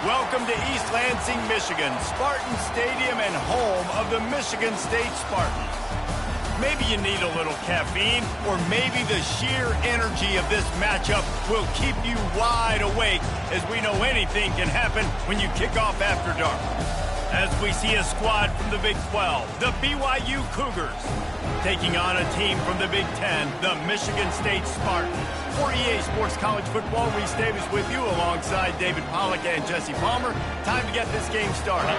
Welcome to East Lansing, Michigan, Spartan Stadium and home of the Michigan State Spartans. Maybe you need a little caffeine, or maybe the sheer energy of this matchup will keep you wide awake, as we know anything can happen when you kick off after dark. As we see a squad from the Big 12, the BYU Cougars, taking on a team from the Big 10, the Michigan State Spartans. For EA Sports College Football, Reese Davis with you alongside David Pollack and Jesse Palmer. Time to get this game started.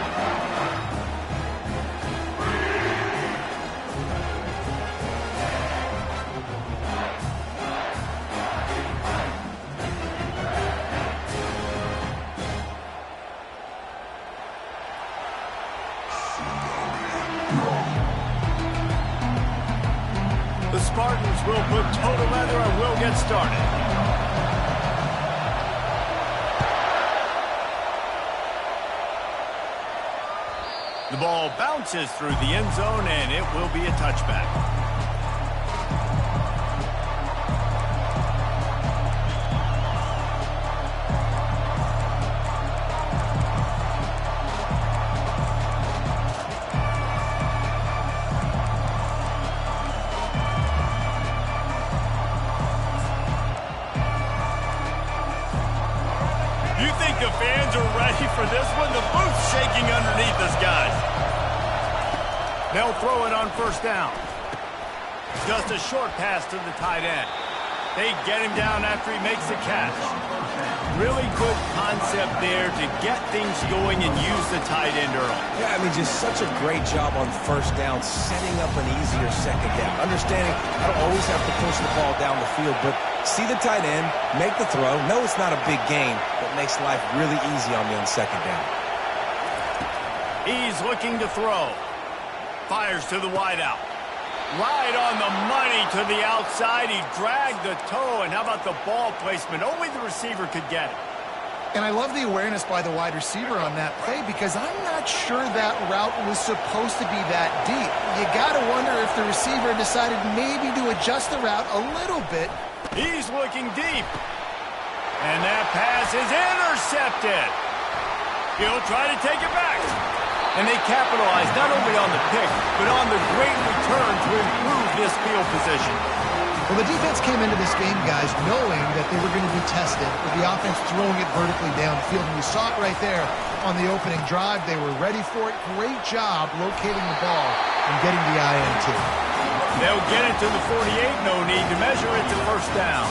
The Spartans will put toe to leather and will get started. The ball bounces through the end zone, and it will be a touchback. You think the fans are ready for this one? The booth's shaking underneath us, guys. They'll throw it on first down. Just a short pass to the tight end. They get him down after he makes the catch. Really good concept there to get things going and use the tight end early. Yeah, I mean, just such a great job on first down, setting up an easier second down. Understanding I don't always have to push the ball down the field, but see the tight end, make the throw. No, it's not a big gain, but makes life really easy on me on second down. He's looking to throw. Fires to the wideout. Right on the money to the outside. He dragged the toe, and how about the ball placement? Only the receiver could get it. And I love the awareness by the wide receiver on that play, because I'm not sure that route was supposed to be that deep. You got to wonder if the receiver decided maybe to adjust the route a little bit. He's looking deep. And that pass is intercepted. He'll try to take it back. And they capitalize not only on the pick, but on the great return to improve this field position. Well, the defense came into this game, guys, knowing that they were going to be tested with the offense throwing it vertically downfield. And you saw it right there on the opening drive. They were ready for it. Great job locating the ball and getting the INT. They'll get it to the 48. No need to measure it to first down.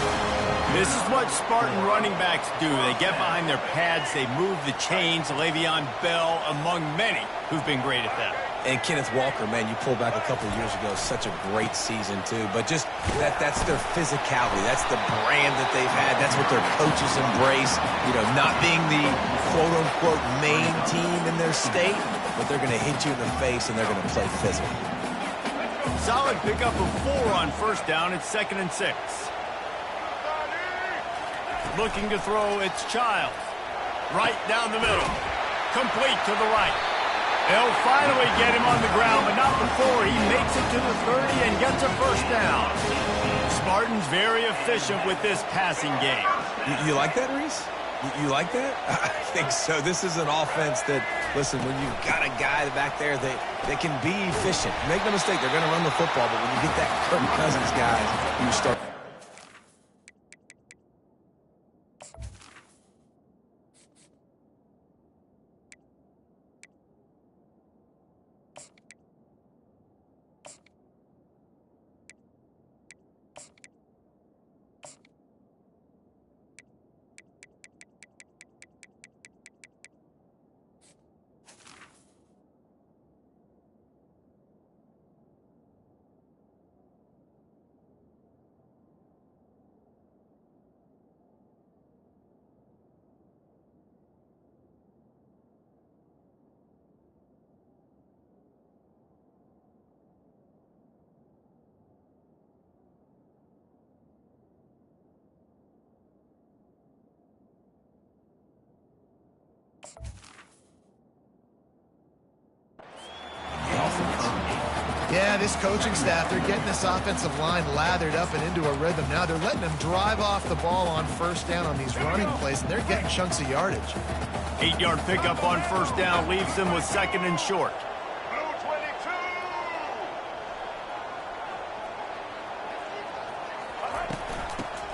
This is what Spartan running backs do. They get behind their pads. They move the chains. Le'Veon Bell, among many, who've been great at that. And Kenneth Walker, man, you pulled back a couple of years ago, such a great season, too. But just that's their physicality. That's the brand that they've had. That's what their coaches embrace. You know, not being the quote-unquote main team in their state, but they're going to hit you in the face, and they're going to play physical. Solid pickup of 4 on first down. It's 2nd and 6. Looking to throw, it's Childs. Right down the middle. Complete to the right. They'll finally get him on the ground, but not before he makes it to the 30 and gets a first down. Spartans very efficient with this passing game. You like that, Reese? You like that? I think so. This is an offense that, listen, when you've got a guy back there, they can be efficient. Make no mistake, they're going to run the football, but when you get that Kirk Cousins guys, you start. Yeah, this coaching staff, they're getting this offensive line lathered up and into a rhythm. Now they're letting them drive off the ball on first down on these running plays, and they're getting chunks of yardage. 8-yard pickup on first down leaves them with second and short.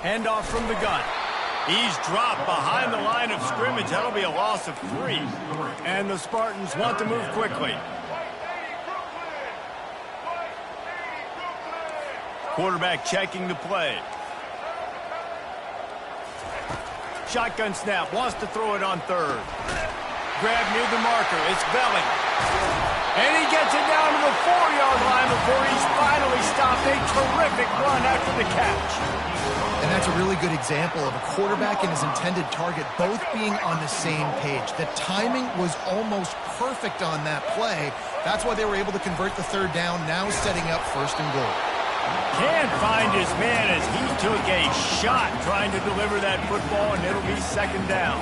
Handoff from the gun. He's dropped behind the line of scrimmage. That'll be a loss of 3. And the Spartans want to move quickly. Quarterback checking the play. Shotgun snap. Wants to throw it on third. Grab near the marker. It's Belling. And he gets it down to the 4-yard line before he's finally stopped. A terrific run after the catch. And that's a really good example of a quarterback and his intended target both being on the same page. The timing was almost perfect on that play. That's why they were able to convert the third down, now setting up first and goal. Can't find his man as he took a shot trying to deliver that football, and it'll be second down.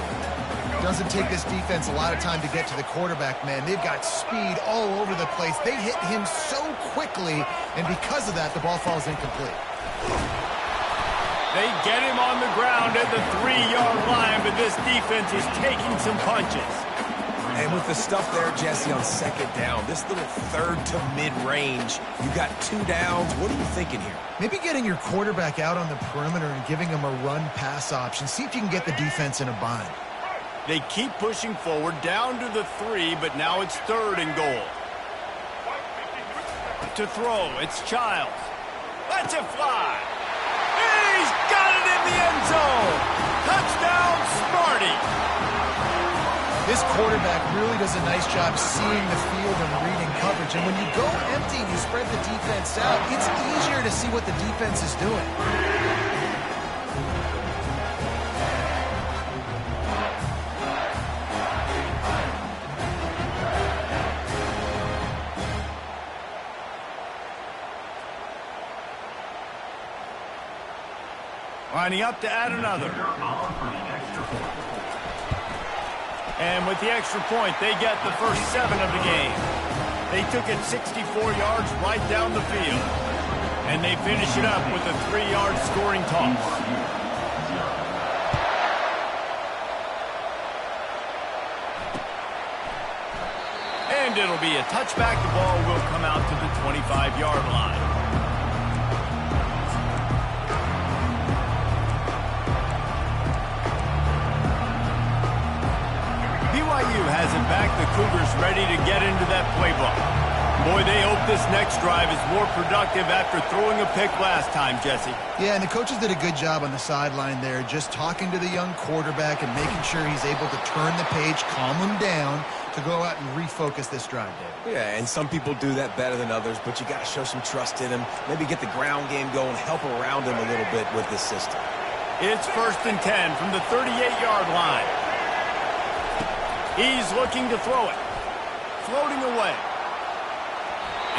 Doesn't take this defense a lot of time to get to the quarterback, man. They've got speed all over the place. They hit him so quickly, and because of that, the ball falls incomplete. They get him on the ground at the 3-yard line, but this defense is taking some punches. And with the stuff there, Jesse, on second down, this little third to mid-range, you got 2 downs. What are you thinking here? Maybe getting your quarterback out on the perimeter and giving him a run-pass option. See if you can get the defense in a bind. They keep pushing forward, down to the 3, but now it's third and goal. To throw, it's Childs. Lets it fly. He's got it in the end zone. Touchdown, Sparty. This quarterback really does a nice job seeing the field and reading coverage. And when you go empty and you spread the defense out, it's easier to see what the defense is doing. Lining up to add another. And with the extra point, they get the first 7 of the game. They took it 64 yards right down the field. And they finish it up with a 3-yard scoring toss. And it'll be a touchback. The ball will come out to the 25-yard line. BYU has it back. The Cougars ready to get into that playbook. Boy, they hope this next drive is more productive after throwing a pick last time, Jesse. Yeah, and the coaches did a good job on the sideline there, just talking to the young quarterback and making sure he's able to turn the page, calm him down, to go out and refocus this drive, Dave. Yeah, and some people do that better than others, but you got to show some trust in him. Maybe get the ground game going, help around him a little bit with this system. It's first and 10 from the 38-yard line. He's looking to throw it. Floating away.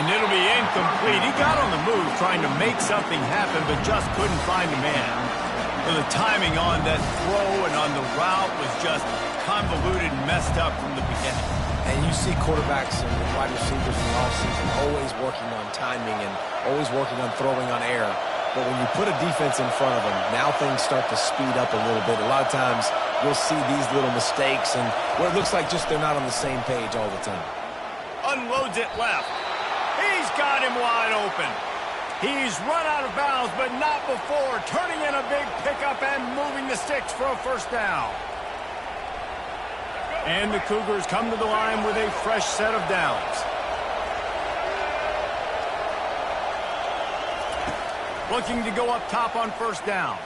And it'll be incomplete. He got on the move trying to make something happen, but just couldn't find a man. So the timing on that throw and on the route was just convoluted and messed up from the beginning. And you see quarterbacks and wide receivers in the offseason always working on timing and always working on throwing on air. But when you put a defense in front of them, now things start to speed up a little bit. A lot of times you'll see these little mistakes and where it looks like just they're not on the same page all the time. Unloads it left. He's got him wide open. He's run out of bounds, but not before. Turning in a big pickup and moving the sticks for a first down. And the Cougars come to the line with a fresh set of downs. Looking to go up top on first down.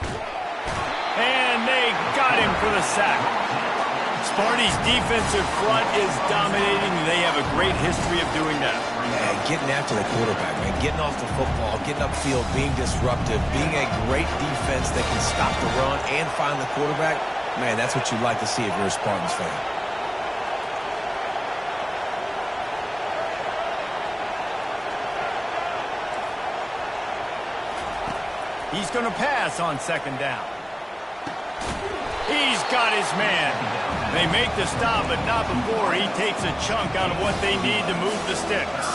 And they got him for the sack. Sparty's defensive front is dominating. They have a great history of doing that. Yeah, getting after the quarterback, man. Getting off the football, getting upfield, being disruptive, being a great defense that can stop the run and find the quarterback. Man, that's what you like to see if you're a Spartans fan. He's going to pass on second down. He's got his man. They make the stop, but not before he takes a chunk out of what they need to move the sticks.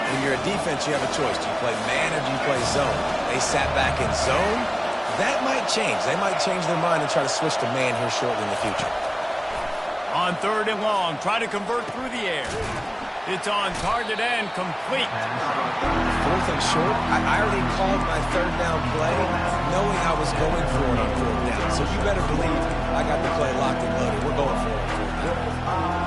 When you're a defense, you have a choice. Do you play man or do you play zone? They sat back in zone. That might change. They might change their mind and try to switch to man here shortly in the future. On 3rd and long, try to convert through the air. It's on target and complete. 4th and short. I already called my 3rd down play knowing I was going for it on 4th down. So you better believe I got the play locked and loaded. We're going for it on 4th down.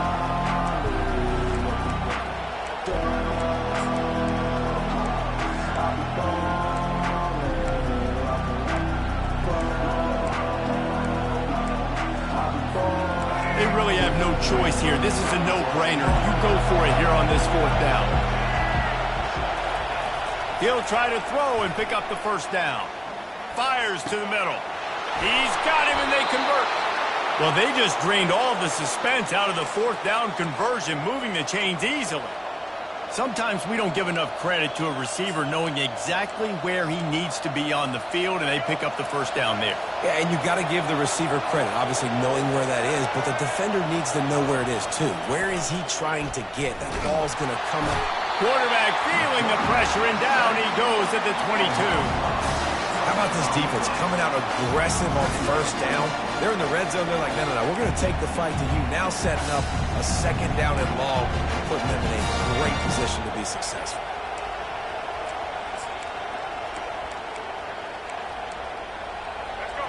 They really have no choice here. This is a no-brainer. You go for it here on this 4th down. He'll try to throw and pick up the 1st down. Fires to the middle. He's got him, and they convert. Well, they just drained all the suspense out of the 4th down conversion, moving the chains easily. Sometimes we don't give enough credit to a receiver knowing exactly where he needs to be on the field, and they pick up the 1st down there. Yeah, and you got to give the receiver credit, obviously knowing where that is, but the defender needs to know where it is too. Where is he trying to get? That ball's going to come up. Quarterback feeling the pressure, and down he goes at the 22. How about this defense coming out aggressive on 1st down? They're in the red zone. They're like, no, we're going to take the fight to you. Now setting up a 2nd down and long, putting them in a great position to be successful.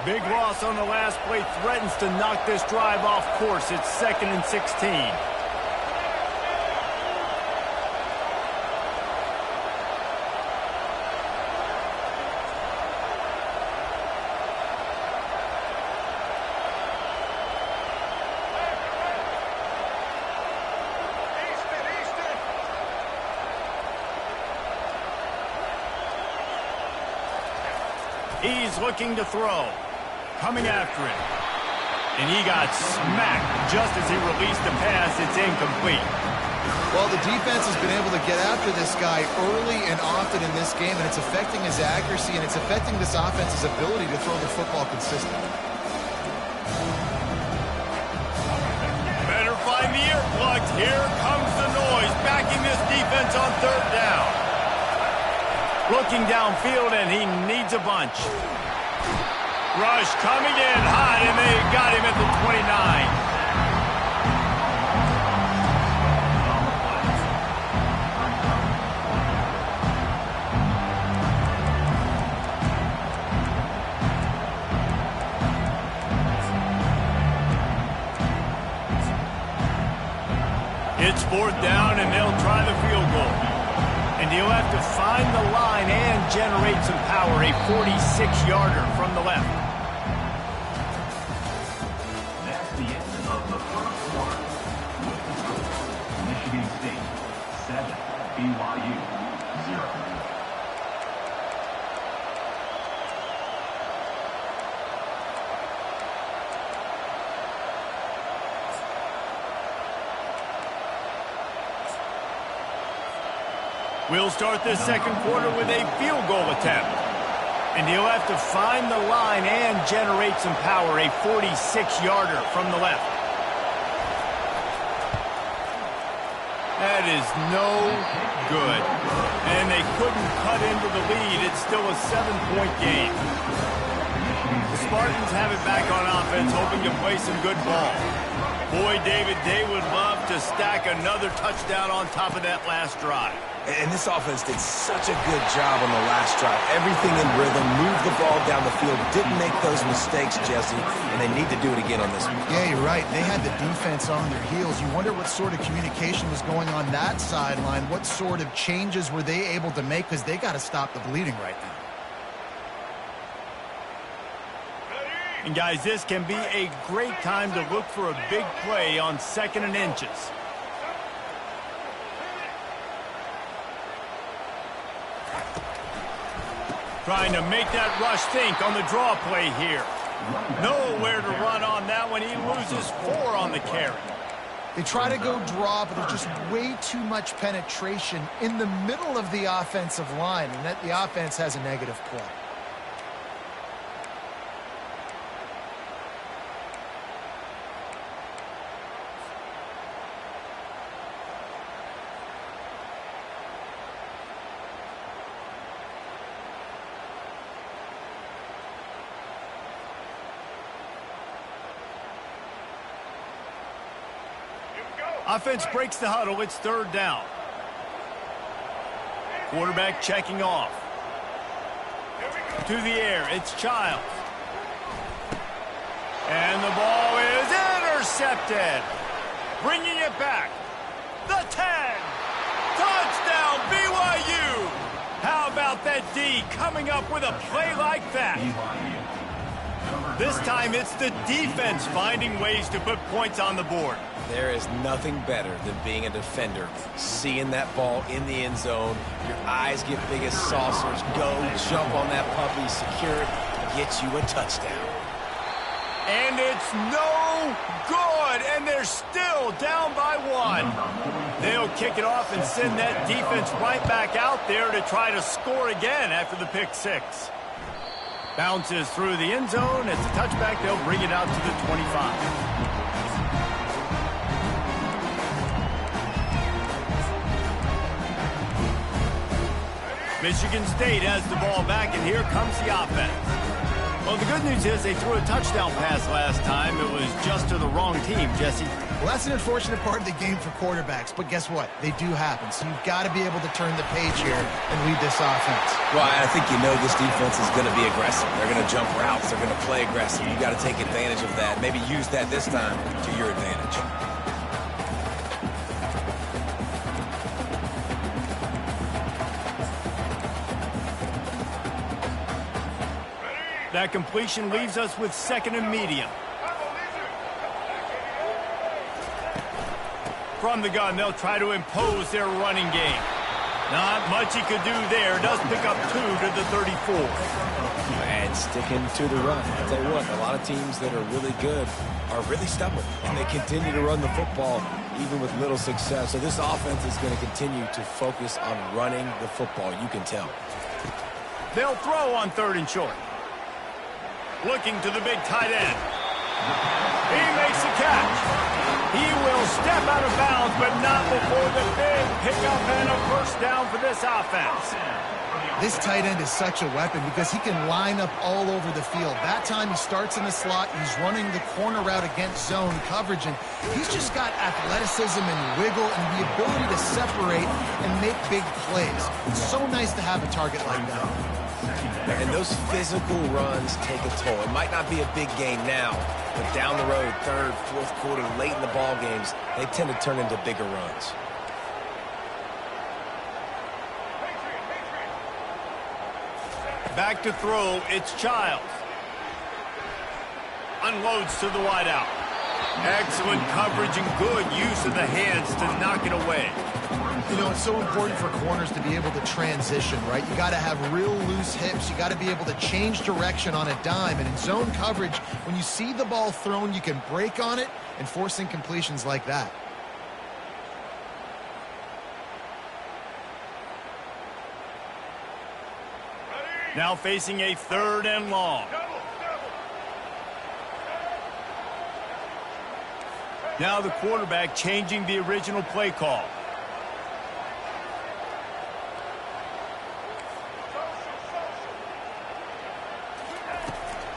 Big loss on the last play threatens to knock this drive off course. It's 2nd and 16. He's looking to throw. Coming after him. And he got smacked just as he released the pass. It's incomplete. Well, the defense has been able to get after this guy early and often in this game, and it's affecting his accuracy, and it's affecting this offense's ability to throw the football consistently. Better find the earplugs. Here comes the noise, backing this defense on 3rd down. Looking downfield, and he needs a bunch. Rush coming in hot, and they got him at the 29. It's 4th down, and they'll try the field goal. And he'll have to find the line and generate some power, a 46-yarder from the left. That's the end of the 1st quarter. With the score, Michigan State 7, BYU 0. We'll start this 2nd quarter with a field goal attempt. And he'll have to find the line and generate some power, a 46-yarder from the left. That is no good. And they couldn't cut into the lead. It's still a 7-point game. The Spartans have it back on offense, hoping to play some good ball. Boy, David, they would love to stack another touchdown on top of that last drive. And this offense did such a good job on the last drive. Everything in rhythm, moved the ball down the field, didn't make those mistakes, Jesse, and they need to do it again on this one. Yeah, you're right. They had the defense on their heels. You wonder what sort of communication was going on that sideline. What sort of changes were they able to make? Because they got to stop the bleeding right now. And, guys, this can be a great time to look for a big play on 2nd and inches. Trying to make that rush think on the draw play here. Nowhere to run on that one. He loses 4 on the carry. They try to go draw, but there's just way too much penetration in the middle of the offensive line, and that the offense has a negative play. Offense breaks the huddle. It's third down. Quarterback checking off. To the air. It's Childs. And the ball is intercepted. Bringing it back. The 10. Touchdown, BYU. How about that D coming up with a play like that? This time it's the defense finding ways to put points on the board. There is nothing better than being a defender, seeing that ball in the end zone. Your eyes get big as saucers. Go, jump on that puppy, secure it, get you a touchdown. And it's no good, and they're still down by 1. They'll kick it off and send that defense right back out there to try to score again after the pick 6. Bounces through the end zone. It's a touchback. They'll bring it out to the 25. Michigan State has the ball back, and here comes the offense. Well, the good news is they threw a touchdown pass last time. It was just to the wrong team, Jesse. Well, that's an unfortunate part of the game for quarterbacks, but guess what? They do happen, so you've got to be able to turn the page here and lead this offense. Well, I think you know this defense is going to be aggressive. They're going to jump routes. They're going to play aggressive. You've got to take advantage of that. Maybe use that this time to your advantage. That completion leaves us with 2nd and medium. From the gun, they'll try to impose their running game. Not much he could do there. Does pick up 2 to the 34. And sticking to the run. I'll tell you what, a lot of teams that are really good are really stubborn, and they continue to run the football even with little success. So this offense is going to continue to focus on running the football. You can tell. They'll throw on 3rd and short. Looking to the big tight end. He makes a catch. He will step out of bounds, but not before the big pickup and a first down for this offense. This tight end is such a weapon because he can line up all over the field. That time he starts in the slot. He's running the corner route against zone coverage, and he's just got athleticism and wiggle and the ability to separate and make big plays. It's so nice to have a target like that. And those physical runs take a toll. It might not be a big game now, but down the road, 3rd, 4th quarter, late in the ball games, they tend to turn into bigger runs. Back to throw, it's Childs. Unloads to the wideout. Excellent coverage and good use of the hands to knock it away. You know, it's so important for corners to be able to transition, right? You got to have real loose hips. You got to be able to change direction on a dime. And in zone coverage, when you see the ball thrown, you can break on it and force incompletions like that. Now facing a 3rd and long. Now the quarterback changing the original play call.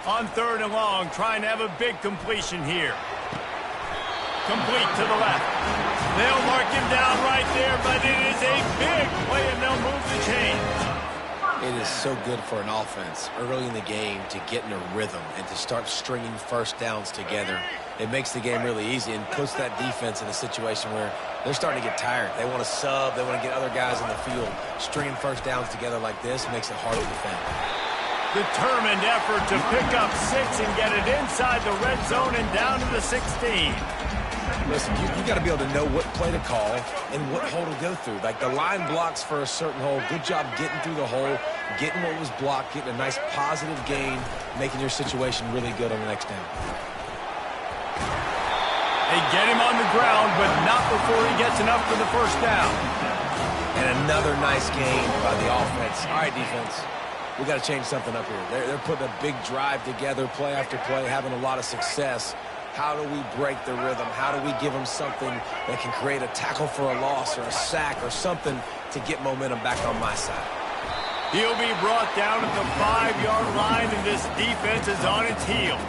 On 3rd and long, trying to have a big completion here. Complete to the left. They'll mark him down right there, but it is a big play, and they'll move the chains. It is so good for an offense early in the game to get in a rhythm and to start stringing first downs together. It makes the game really easy and puts that defense in a situation where they're starting to get tired. They want to sub. They want to get other guys in the field. Stringing first downs together like this makes it hard to defend. Determined effort to pick up 6 and get it inside the red zone and down to the 16. Listen, you got to be able to know what play to call and what hole to go through. Like the line blocks for a certain hole. Good job getting through the hole, getting what was blocked, getting a nice positive gain, making your situation really good on the next down. They get him on the ground, but not before he gets enough for the first down. And another nice gain by the offense. All right, defense. We got to change something up here. They're putting a big drive together, play after play, having a lot of success. How do we break the rhythm? How do we give them something that can create a tackle for a loss or a sack or something to get momentum back on my side? He'll be brought down at the 5-yard line, and this defense is on its heels.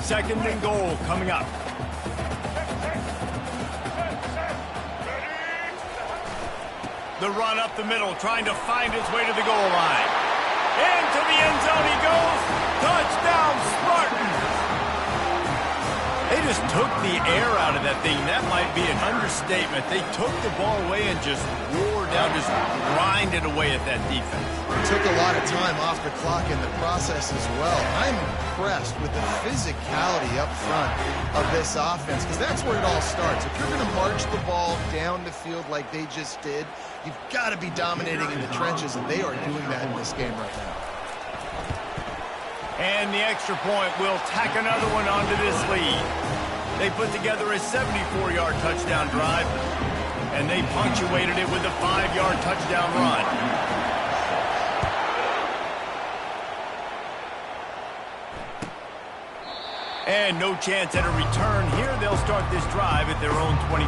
2nd and goal coming up. The run up the middle, trying to find his way to the goal line. Into the end zone he goes. Touchdown, Spartans! They just took the air out of that thing. That might be an understatement. They took the ball away and just wore down, just grinded away at that defense. Took a lot of time off the clock in the process as well. I'm impressed with the physicality up front of this offense, because that's where it all starts. If you're going to march the ball down the field like they just did, you've got to be dominating in the trenches, and they are doing that in this game right now. And the extra point will tack another one onto this lead. They put together a 74-yard touchdown drive, and they punctuated it with a 5-yard touchdown run. And no chance at a return here. They'll start this drive at their own 25.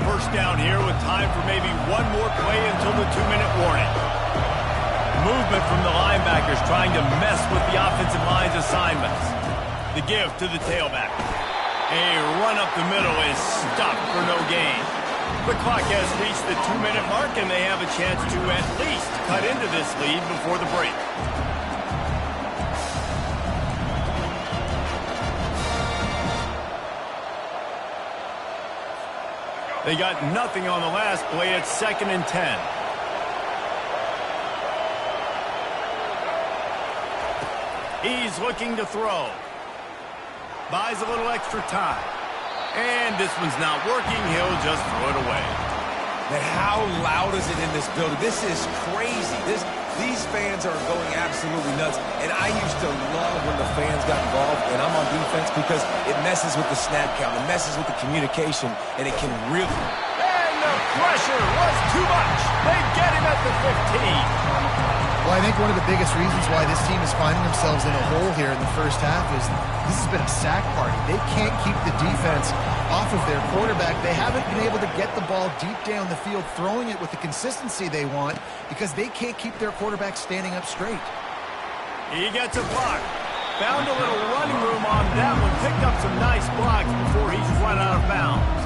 First down here with time for maybe one more play until the 2-minute warning. Movement from the linebackers trying to mess with the offensive line's assignments. The give to the tailback. A run up the middle is stopped for no gain. The clock has reached the 2-minute mark, and they have a chance to at least cut into this lead before the break. They got nothing on the last play. It's 2nd and 10. He's looking to throw. Buys a little extra time. And this one's not working. He'll just throw it away. Man, how loud is it in this building? This is crazy. These fans are going absolutely nuts. And I used to love when the fans got involved, and I'm on defense, because it messes with the snap count. It messes with the communication, and it can really... And the pressure was too much. They get him at the 15. Well, I think one of the biggest reasons why this team is finding themselves in a hole here in the first half is this has been a sack party. They can't keep the defense off of their quarterback. They haven't been able to get the ball deep down the field, throwing it with the consistency they want, because they can't keep their quarterback standing up straight. He gets a block. Found a little running room on that one. Picked up some nice blocks before he's run out of bounds.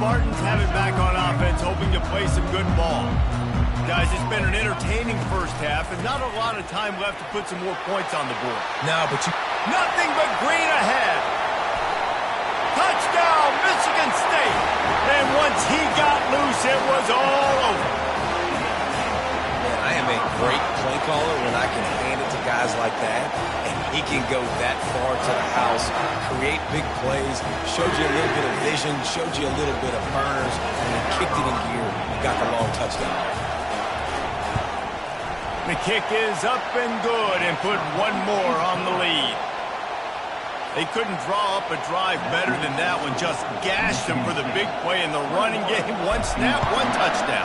Spartans have it back on offense, hoping to play some good ball. Guys, it's been an entertaining first half, and not a lot of time left to put some more points on the board. No, but Nothing but green ahead. Touchdown, Michigan State. And once he got loose, it was all over. Man, I am a great play caller when I can hand it to guys like that. And he can go that far to the house, create big plays, showed you a little bit of vision, showed you a little bit of burners, and he kicked it in gear and got the long touchdown. The kick is up and good, and put one more on the lead. They couldn't draw up a drive better than that one. Just gashed them for the big play in the running game. One snap, one touchdown.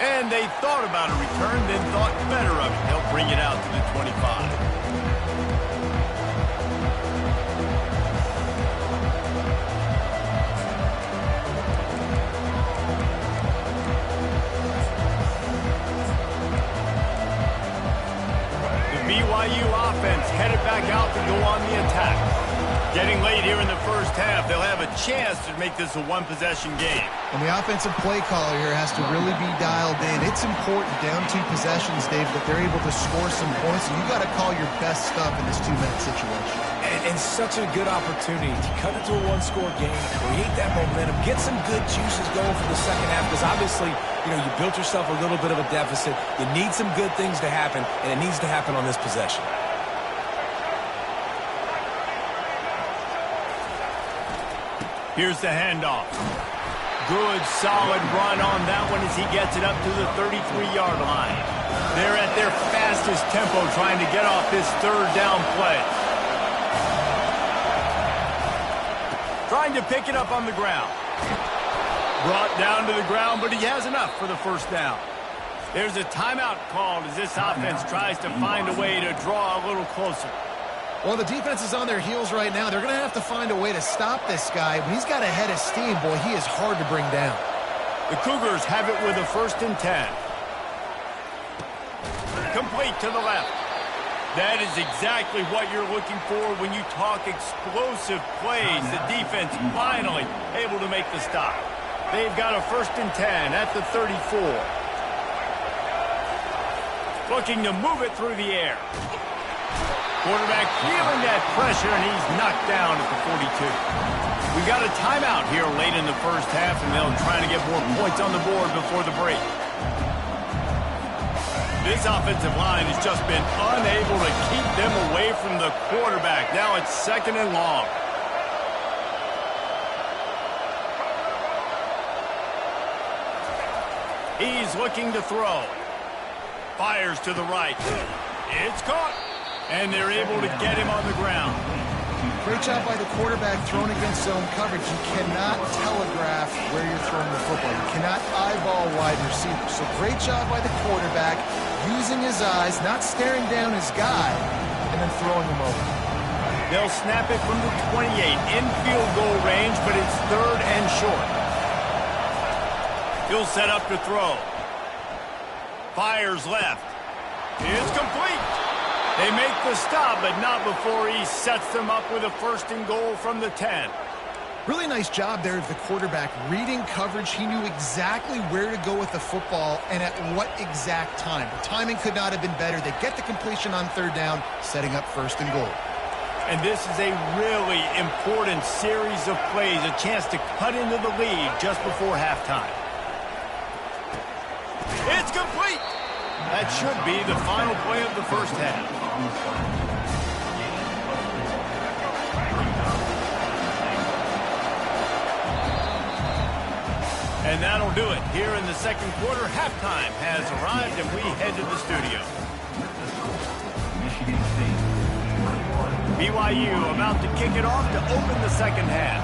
And they thought about a return, then thought better of it. They'll bring it out to the 25. BYU offense headed back out to go on the attack. Getting late here in the first half, they'll have a chance to make this a one-possession game. And the offensive play caller here has to really be dialed in. It's important down 2 possessions, Dave, that they're able to score some points, and you got to call your best stuff in this 2-minute situation. And such a good opportunity to cut into a one-score game, create that momentum, get some good juices going for the second half, because obviously, you built yourself a little bit of a deficit. You need some good things to happen, and it needs to happen on this possession. Here's the handoff. Good, solid run on that one as he gets it up to the 33-yard line. They're at their fastest tempo trying to get off this third down play. Trying to pick it up on the ground. Brought down to the ground, but he has enough for the first down. There's a timeout called as this offense tries to find a way to draw a little closer. Well, the defense is on their heels right now. They're going to have to find a way to stop this guy. When he's got a head of steam, boy, he is hard to bring down. The Cougars have it with a 1st and 10. Complete to the left. That is exactly what you're looking for when you talk explosive plays. The defense finally able to make the stop. They've got a 1st and 10 at the 34. Looking to move it through the air. Quarterback feeling that pressure, and he's knocked down at the 42. We've got a timeout here late in the first half, and they'll try to get more points on the board before the break. This offensive line has just been unable to keep them away from the quarterback. Now it's 2nd and long. He's looking to throw. Fires to the right. It's caught. And they're able to get him on the ground. Great job by the quarterback thrown against zone coverage. You cannot telegraph where you're throwing the football. You cannot eyeball wide receivers. So great job by the quarterback using his eyes, not staring down his guy, and then throwing him over. They'll snap it from the 28 in field goal range, but it's 3rd and short. He'll set up to throw. Fires left. It's complete. They make the stop, but not before he sets them up with a 1st and goal from the 10. Really nice job there of the quarterback reading coverage. He knew exactly where to go with the football and at what exact time. The timing could not have been better. They get the completion on 3rd down, setting up 1st and goal. And this is a really important series of plays, a chance to cut into the lead just before halftime. It's complete. That should be the final play of the first half. And that'll do it. Here in the 2nd quarter, halftime has arrived, and we head to the studio. BYU about to kick it off to open the 2nd half.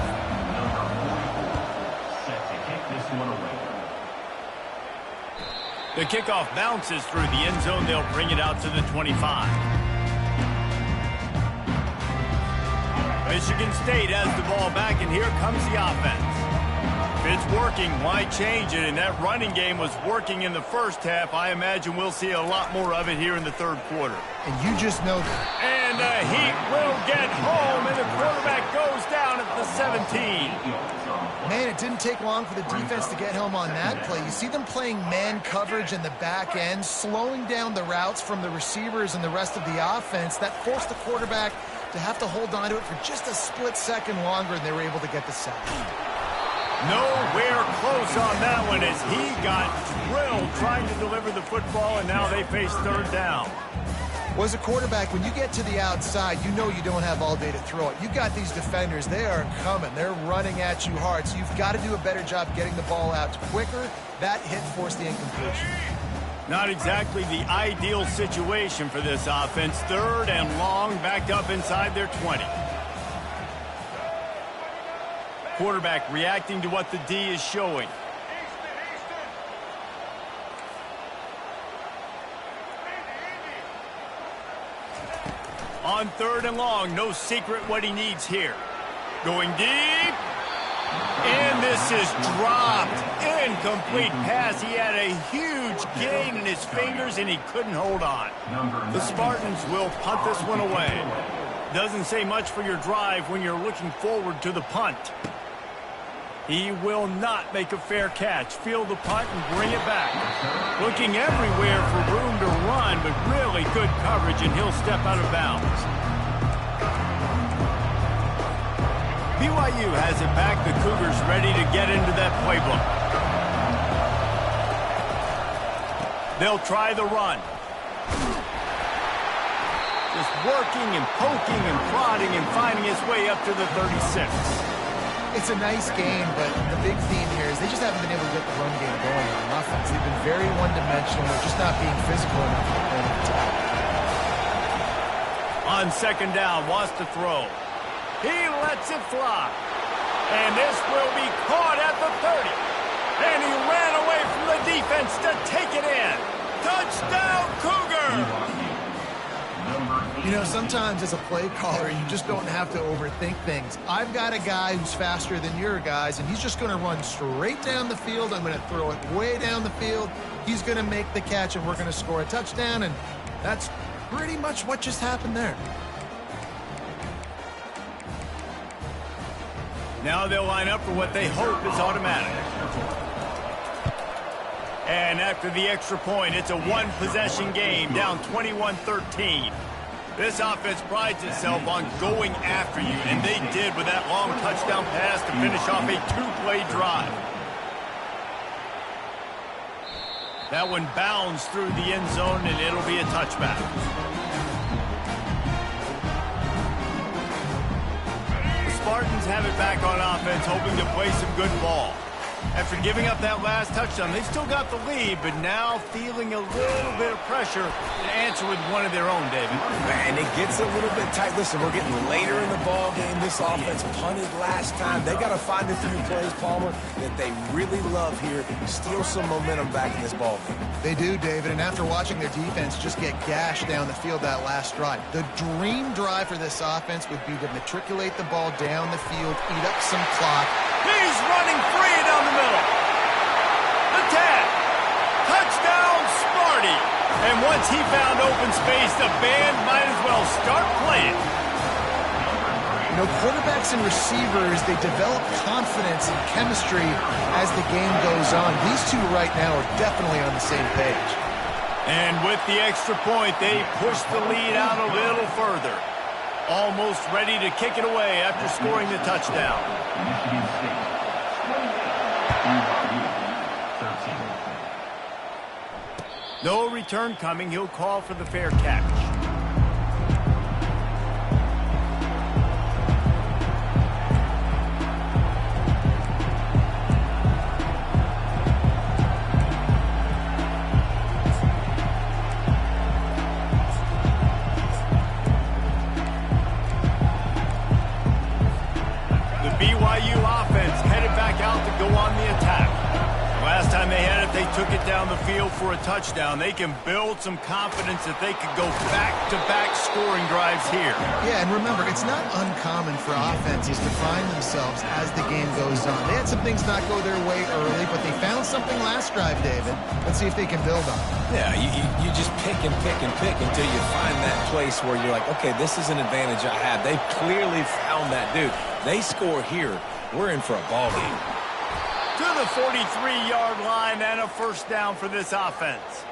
Set to kick this one away. The kickoff bounces through the end zone. They'll bring it out to the 25. Michigan State has the ball back, and here comes the offense. If it's working, why change it? And that running game was working in the first half. I imagine we'll see a lot more of it here in the 3rd quarter. And you just know that. And the Heat will get home, and the quarterback goes down at the 17. Man, it didn't take long for the defense to get home on that play. You see them playing man coverage in the back end, slowing down the routes from the receivers and the rest of the offense. That forced the quarterback to have to hold on to it for just a split second longer, and they were able to get the sack. Nowhere close on that one as he got drilled trying to deliver the football, and now they face 3rd down. Well, as a quarterback, when you get to the outside, you know you don't have all day to throw it. You've got these defenders. They are coming. They're running at you hard, so you've got to do a better job getting the ball out quicker. That hit forced the incompletion. Not exactly the ideal situation for this offense. 3rd and long, backed up inside their 20. Quarterback reacting to what the D is showing. On 3rd and long, no secret what he needs here. Going deep. And this is dropped. Incomplete pass. He had a huge gain in his fingers, and he couldn't hold on. The Spartans will punt this one away. Doesn't say much for your drive when you're looking forward to the punt. He will not make a fair catch. Field the punt and bring it back. Looking everywhere for room to run, but really good coverage, and he'll step out of bounds. BYU has it back. The Cougars ready to get into that playbook. They'll try the run. Just working and poking and prodding and finding his way up to the 36. It's a nice game, but the big theme here is they just haven't been able to get the run game going on offense. They've been very one-dimensional. They're just not being physical enough to play an attack. On 2nd down, wants to throw. He lets it fly. And this will be caught at the 30. And he ran away from the defense to take it in. Touchdown, Cougar! You know, sometimes as a play caller, you just don't have to overthink things. I've got a guy who's faster than your guys, and he's just going to run straight down the field. I'm going to throw it way down the field. He's going to make the catch, and we're going to score a touchdown, and that's pretty much what just happened there. Now they'll line up for what they hope is automatic. And after the extra point, it's a one-possession game, down 21-13. This offense prides itself on going after you, and they did with that long touchdown pass to finish off a two-play drive. That one bounds through the end zone, and it'll be a touchback. The Spartans have it back on offense, hoping to play some good ball. After giving up that last touchdown, they've still got the lead, but now feeling a little bit of pressure to answer with one of their own, David. Man, it gets a little bit tight. Listen, we're getting later in the ball game. This offense punted last time. They got to find a few plays, Palmer, that they really love here. Steal some momentum back in this ball game. They do, David, and after watching their defense just get gashed down the field that last drive, the dream drive for this offense would be to matriculate the ball down the field, eat up some clock. He's running free down the middle. The tag. Touchdown, Sparty. And once he found open space, the band might as well start playing. You know, quarterbacks and receivers, they develop confidence and chemistry as the game goes on. These two right now are definitely on the same page. And with the extra point, they push the lead out a little further. Almost ready to kick it away after scoring the touchdown. Michigan State, 28. BYU, 13. No return coming. He'll call for the fair catch. BYU offense headed back out to go on the attack. Last time they had it, they took it down the field for a touchdown. They can build some confidence that they could go back-to-back scoring drives here. Yeah, and remember, it's not uncommon for offenses to find themselves as the game goes on. They had some things not go their way early, but they found something last drive, David. Let's see if they can build on it. Yeah, you just pick and pick and pick until you find that place where you're like, okay, this is an advantage I have. They clearly found that dude. They score here, we're in for a ball game. To the 43-yard line and a first down for this offense.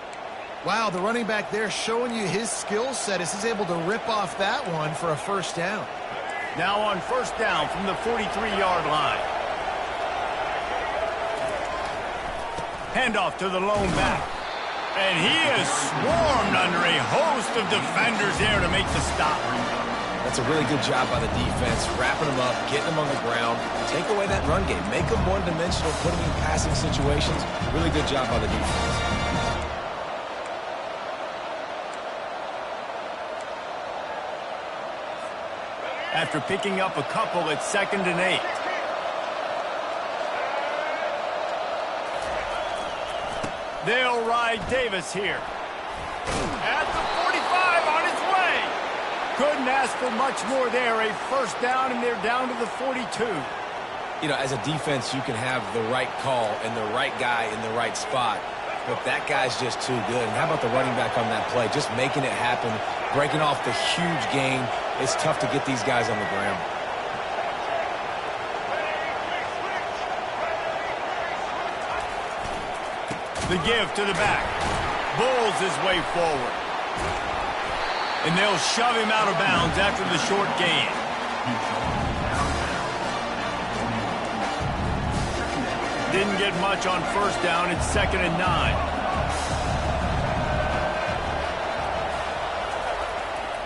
Wow, the running back there showing you his skill set as he's able to rip off that one for a first down. Now on first down from the 43-yard line. Handoff to the lone back. And he is swarmed under a host of defenders there to make the stop. That's a really good job by the defense, wrapping them up, getting them on the ground, take away that run game, make them one-dimensional, put them in passing situations. Really good job by the defense. After picking up a couple, it's 2nd and 8. They'll ride Davis here. At the 45 on his way. Couldn't ask for much more there. A first down, and they're down to the 42. You know, as a defense, you can have the right call and the right guy in the right spot, but that guy's just too good. And how about the running back on that play? Just making it happen, breaking off the huge gain. It's tough to get these guys on the ground. The give to the back. Bulls his way forward. And they'll shove him out of bounds after the short gain. Didn't get much on first down. It's 2nd and 9.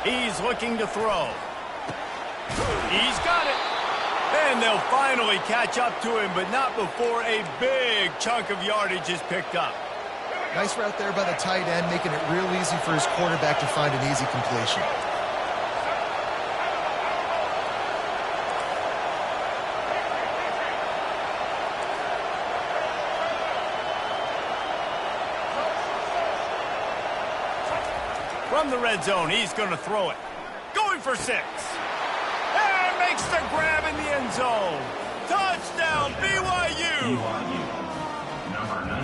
He's looking to throw. He's got it. And they'll finally catch up to him, but not before a big chunk of yardage is picked up. Nice route there by the tight end, making it real easy for his quarterback to find an easy completion. From the red zone, he's going to throw it. Going for 6. And makes the grab in the end zone. Touchdown, BYU!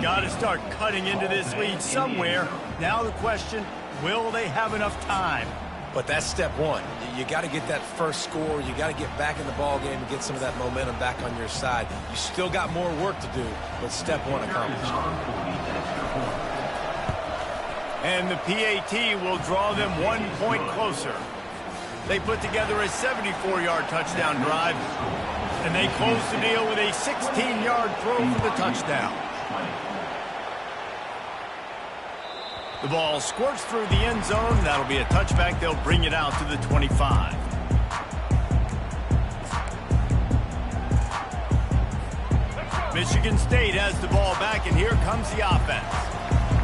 Got to start cutting into this lead somewhere. Now the question, will they have enough time? But that's step one. You got to get that first score. You got to get back in the ball game and get some of that momentum back on your side. You still got more work to do, but step one accomplished. And the PAT will draw them 1 point closer. They put together a 74-yard touchdown drive, and they close the deal with a 16-yard throw for the touchdown. The ball squirts through the end zone. That'll be a touchback. They'll bring it out to the 25. Michigan State has the ball back, and here comes the offense.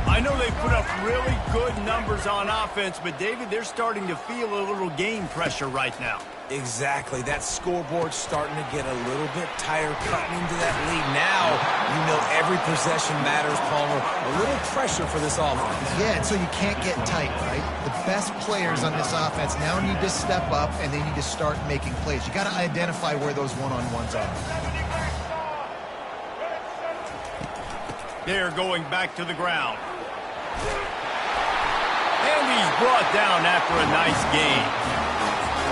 I know they put up really good numbers on offense, but, David, they're starting to feel a little game pressure right now. Exactly. That scoreboard's starting to get a little bit tired cutting into that lead. Now, you know every possession matters, Palmer. A little pressure for this offense. Yeah, and so you can't get tight, right? The best players on this offense now need to step up, and they need to start making plays. You got to identify where those one-on-ones are. They're going back to the ground. And he's brought down after a nice game.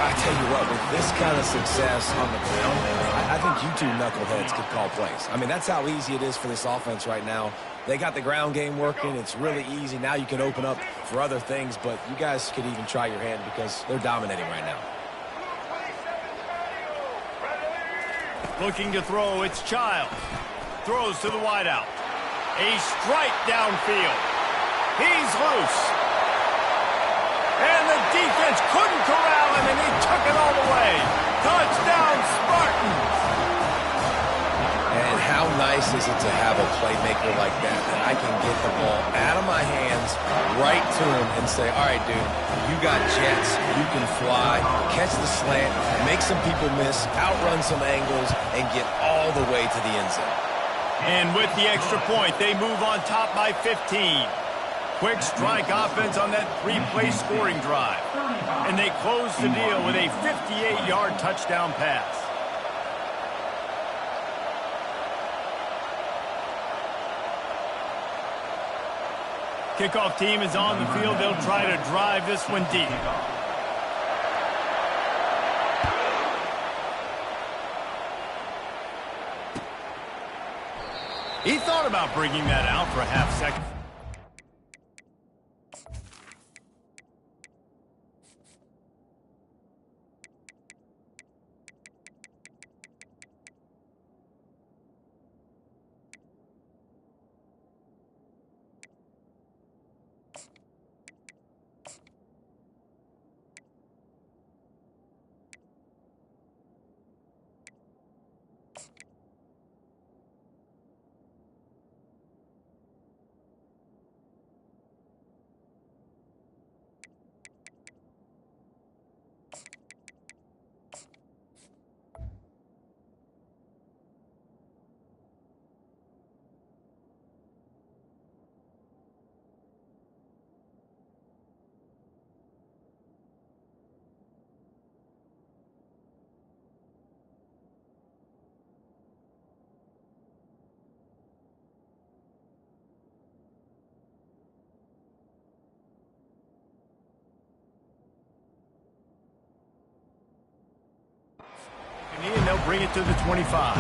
I tell you what, with this kind of success on the ground, I think you two knuckleheads could call plays. I mean, that's how easy it is for this offense right now. They got the ground game working. It's really easy. Now you can open up for other things, but you guys could even try your hand because they're dominating right now. Looking to throw, it's Child. Throws to the wideout. A strike downfield. He's loose. And the defense couldn't corral him, and he took it all the way. Touchdown, Spartans! And how nice is it to have a playmaker like that I can get the ball out of my hands right to him and say, all right, dude, you got jets, you can fly, catch the slant, make some people miss, outrun some angles, and get all the way to the end zone. And with the extra point, they move on top by 15. Quick strike offense on that 3-play scoring drive. And they close the deal with a 58-yard touchdown pass. Kickoff team is on the field. They'll try to drive this one deep. He thought about bringing that out for a half second. And they'll bring it to the 25.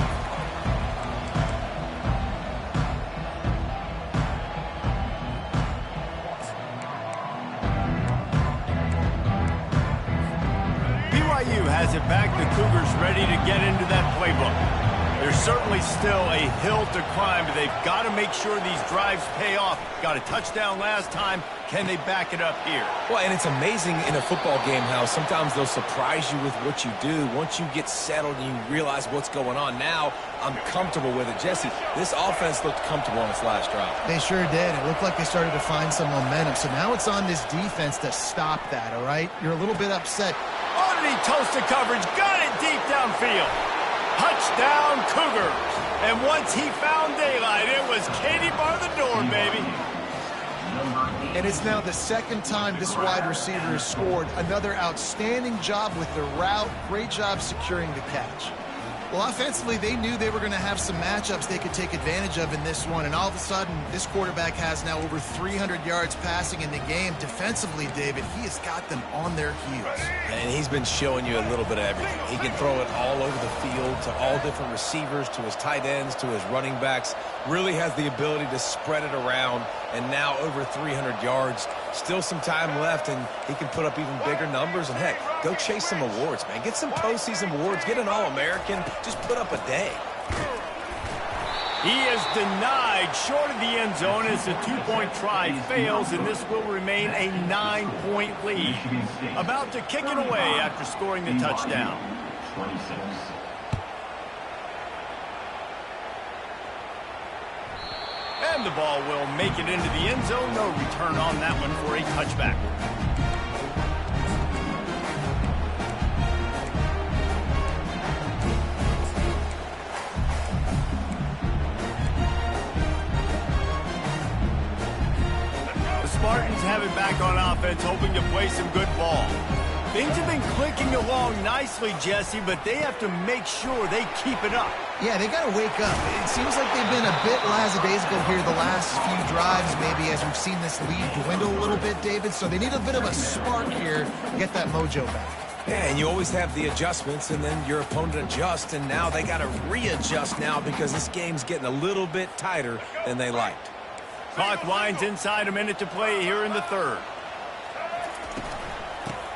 BYU has it back. The Cougars ready to get into that playbook. There's certainly still a hill to climb, but they've got to make sure these drives pay off. Got a touchdown last time. Can they back it up here? Well, and it's amazing in a football game how sometimes they'll surprise you with what you do. Once you get settled and you realize what's going on, now I'm comfortable with it. Jesse, this offense looked comfortable on its last drive. They sure did. It looked like they started to find some momentum. So now it's on this defense to stop that, all right? You're a little bit upset. Oh, did he toast the coverage? Got it deep downfield. Touchdown, Cougars. And once he found daylight, it was Katie bar the door, baby. And it's now the second time this wide receiver has scored. Another outstanding job with the route. Great job securing the catch. Well, offensively, they knew they were going to have some matchups they could take advantage of in this one. And all of a sudden, this quarterback has now over 300 yards passing in the game. Defensively, David, he has got them on their heels. And he's been showing you a little bit of everything. He can throw it all over the field to all different receivers, to his tight ends, to his running backs. Really has the ability to spread it around. And now over 300 yards. Still some time left, and he can put up even bigger numbers. And, heck, go chase some awards, man. Get some postseason awards. Get an All-American. Just put up a day. He is denied short of the end zone as the two-point try fails, and this will remain a 9-point lead. About to kick it away after scoring the touchdown. 26. And the ball will make it into the end zone. No return on that one for a touchback. The Spartans have it back on offense, hoping to play some good ball. Things have been clicking along nicely, Jesse, but they have to make sure they keep it up. Yeah, they got to wake up. It seems like they've been a bit lackadaisical here the last few drives, maybe, as we've seen this lead dwindle a little bit, David. So they need a bit of a spark here to get that mojo back. Yeah, and you always have the adjustments, and then your opponent adjusts, and now they got to readjust now because this game's getting a little bit tighter than they liked. Clock winds inside a minute to play here in the third.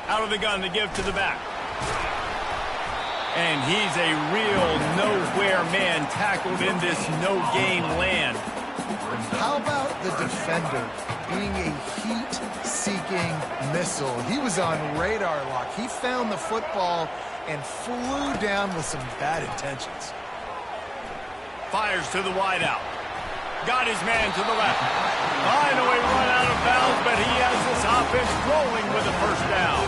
Out of the gun to give to the back. And he's a real nowhere man tackled in this no-gain land. How about the defender being a heat-seeking missile? He was on radar lock. He found the football and flew down with some bad intentions. Fires to the wideout. Got his man to the left. Finally run out of bounds, but he has this offense rolling with a first down.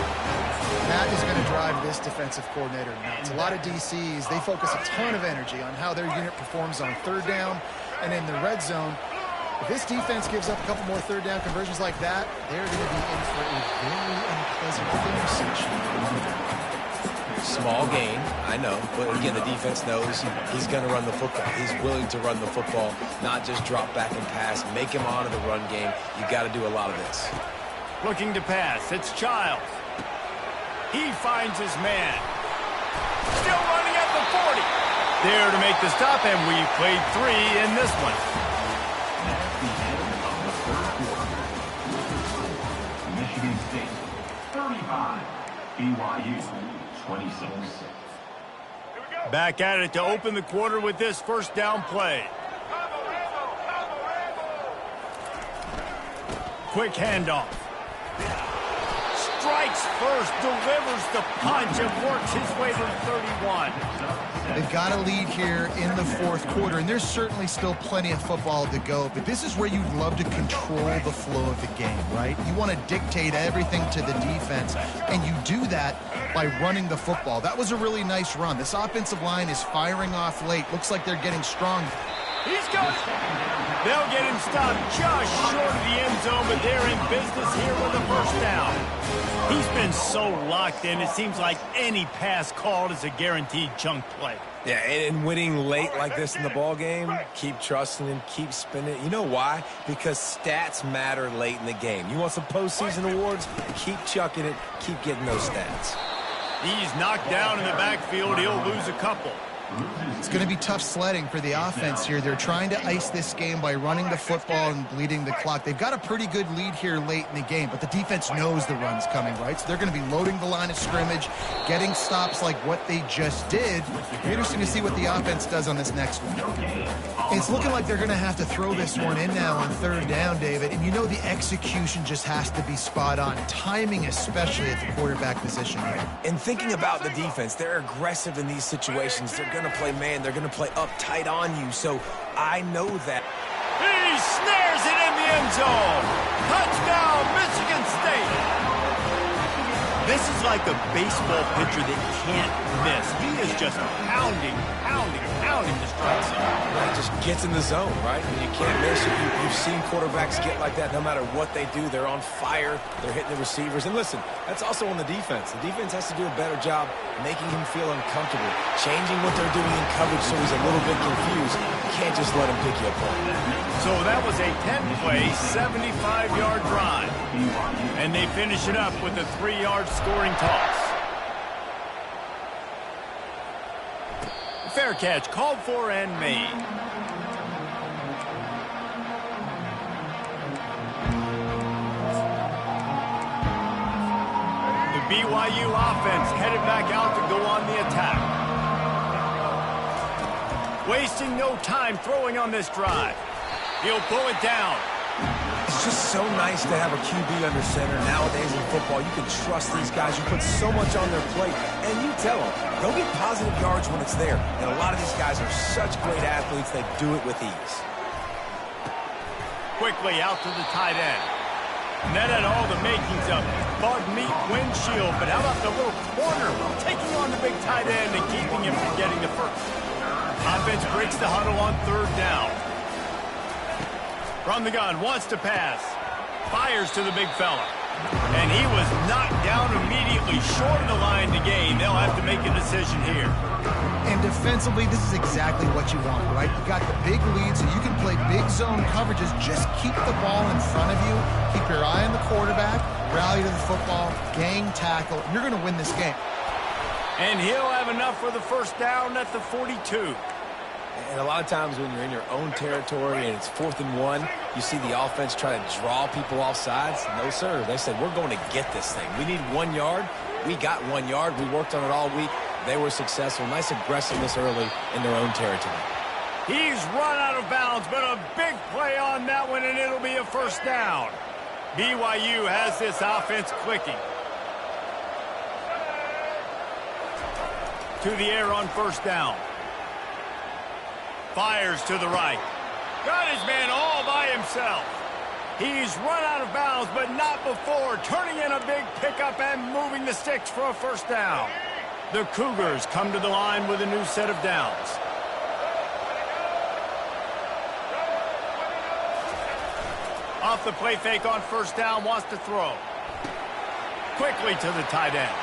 That is going to drive this defensive coordinator nuts. A lot of DCs, they focus a ton of energy on how their unit performs on third down and in the red zone. If this defense gives up a couple more third down conversions like that, they're going to be in for a very unpleasant intersection. Small gain, I know, but again, the defense knows he's going to run the football. He's willing to run the football, not just drop back and pass, make him honor the run game. You got to do a lot of this. Looking to pass, it's Childs. He finds his man. Still running at the 40. There to make the stop, and we played 3 in this one. That's the end of the third quarter. Michigan State 35, BYU 26. Back at it to open the quarter with this first down play. Quick handoff. Strikes first, delivers the punch, and works his way to the 31. They've got a lead here in the fourth quarter, and there's certainly still plenty of football to go, but this is where you'd love to control the flow of the game, right? You want to dictate everything to the defense, and you do that by running the football. That was a really nice run. This offensive line is firing off late. Looks like they're getting strong. He's got it. They'll get him stopped just short of the end zone, but they're in business here with a first down. He's been so locked in, it seems like any pass called is a guaranteed chunk play. Yeah, and winning late like this in the ball game, keep trusting him, keep spinning. You know why? Because stats matter late in the game. You want some postseason awards? Keep chucking it, keep getting those stats. He's knocked down in the backfield. He'll lose a couple. It's going to be tough sledding for the offense here. They're trying to ice this game by running the football and bleeding the clock. They've got a pretty good lead here late in the game, but the defense knows the run's coming, right? So they're going to be loading the line of scrimmage, getting stops like what they just did. Interesting to see what the offense does on this next one. It's looking like they're going to have to throw this one in now on third down, David. And you know the execution just has to be spot on. Timing, especially at the quarterback position here. And thinking about the defense, they're aggressive in these situations. They're going to play man. They're going to play uptight on you. So I know that. He snares it in the end zone. Touchdown, Michigan State. This is like a baseball pitcher that can't miss. He is just pounding the strike zone. Right, just gets in the zone, right? And you can't miss. You've seen quarterbacks get like that no matter what they do. They're on fire. They're hitting the receivers. And listen, that's also on the defense. The defense has to do a better job making him feel uncomfortable, changing what they're doing in coverage so he's a little bit confused. You can't just let him pick you apart. So that was a 10-play, 75-yard drive. And they finish it up with a 3-yard scoring toss. Fair catch called for and made. The BYU offense headed back out to go on the attack. Wasting no time throwing on this drive. He'll pull it down. It's just so nice to have a QB under center. Nowadays in football, you can trust these guys. You put so much on their plate, and you tell them, go get positive yards when it's there. And a lot of these guys are such great athletes, they do it with ease. Quickly out to the tight end. And that had all the makings of bug meat windshield, but how about the little corner taking on the big tight end and keeping him from getting the first? Offense breaks the huddle on 3rd down. From the gun, wants to pass. Fires to the big fella. And he was knocked down immediately short of the line to gain. They'll have to make a decision here. And defensively, this is exactly what you want, right? You got the big lead, so you can play big zone coverages. Just keep the ball in front of you. Keep your eye on the quarterback. Rally to the football. Gang tackle. You're going to win this game. And he'll have enough for the first down at the 42. And a lot of times when you're in your own territory and it's 4th and 1, you see the offense try to draw people off sides. No, sir. They said, we're going to get this thing. We need 1 yard. We got 1 yard. We worked on it all week. They were successful. Nice aggressiveness early in their own territory. He's run out of bounds, but a big play on that one, and it'll be a first down. BYU has this offense clicking. To the air on first down. Fires to the right. Got his man all by himself. He's run out of bounds, but not before turning in a big pickup and moving the sticks for a first down. The Cougars come to the line with a new set of downs. Off the play fake on first down, wants to throw. Quickly to the tight end.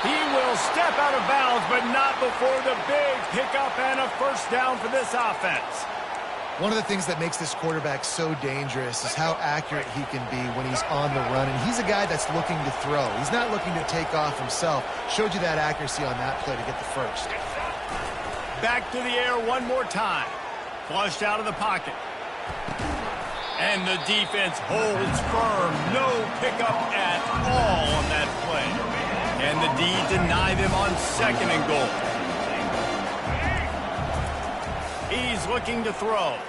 He will step out of bounds, but not before the big pickup and a first down for this offense. One of the things that makes this quarterback so dangerous is how accurate he can be when he's on the run. And he's a guy that's looking to throw. He's not looking to take off himself. Showed you that accuracy on that play to get the first. Back to the air one more time. Flushed out of the pocket. And the defense holds firm. No pickup at all on that play. And the D deny them on 2nd and goal. He's looking to throw.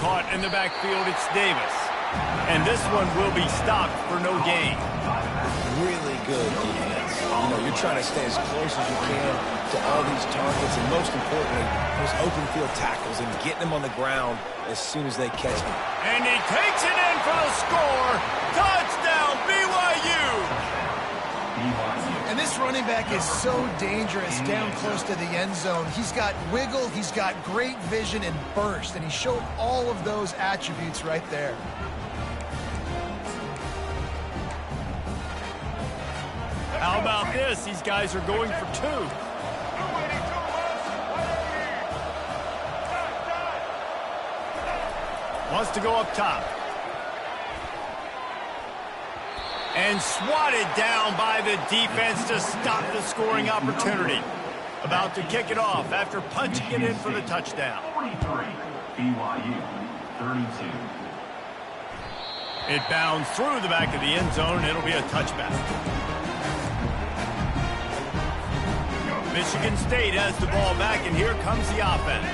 Caught in the backfield, it's Davis. And this one will be stopped for no gain. Really good defense. You know, you're trying to stay as close as you can to all these targets, and most importantly, those open field tackles and getting them on the ground as soon as they catch them. And he takes it in for the score. Touchdown, BYU! And this running back is so dangerous down close to the end zone. He's got wiggle, he's got great vision and burst, and he showed all of those attributes right there. How about this? These guys are going for 2. Wants to go up top. And swatted down by the defense to stop the scoring opportunity. About to kick it off after punching it in for the touchdown. 43, BYU, 32. It bounds through the back of the end zone. It'll be a touchback. Michigan State has the ball back, and here comes the offense.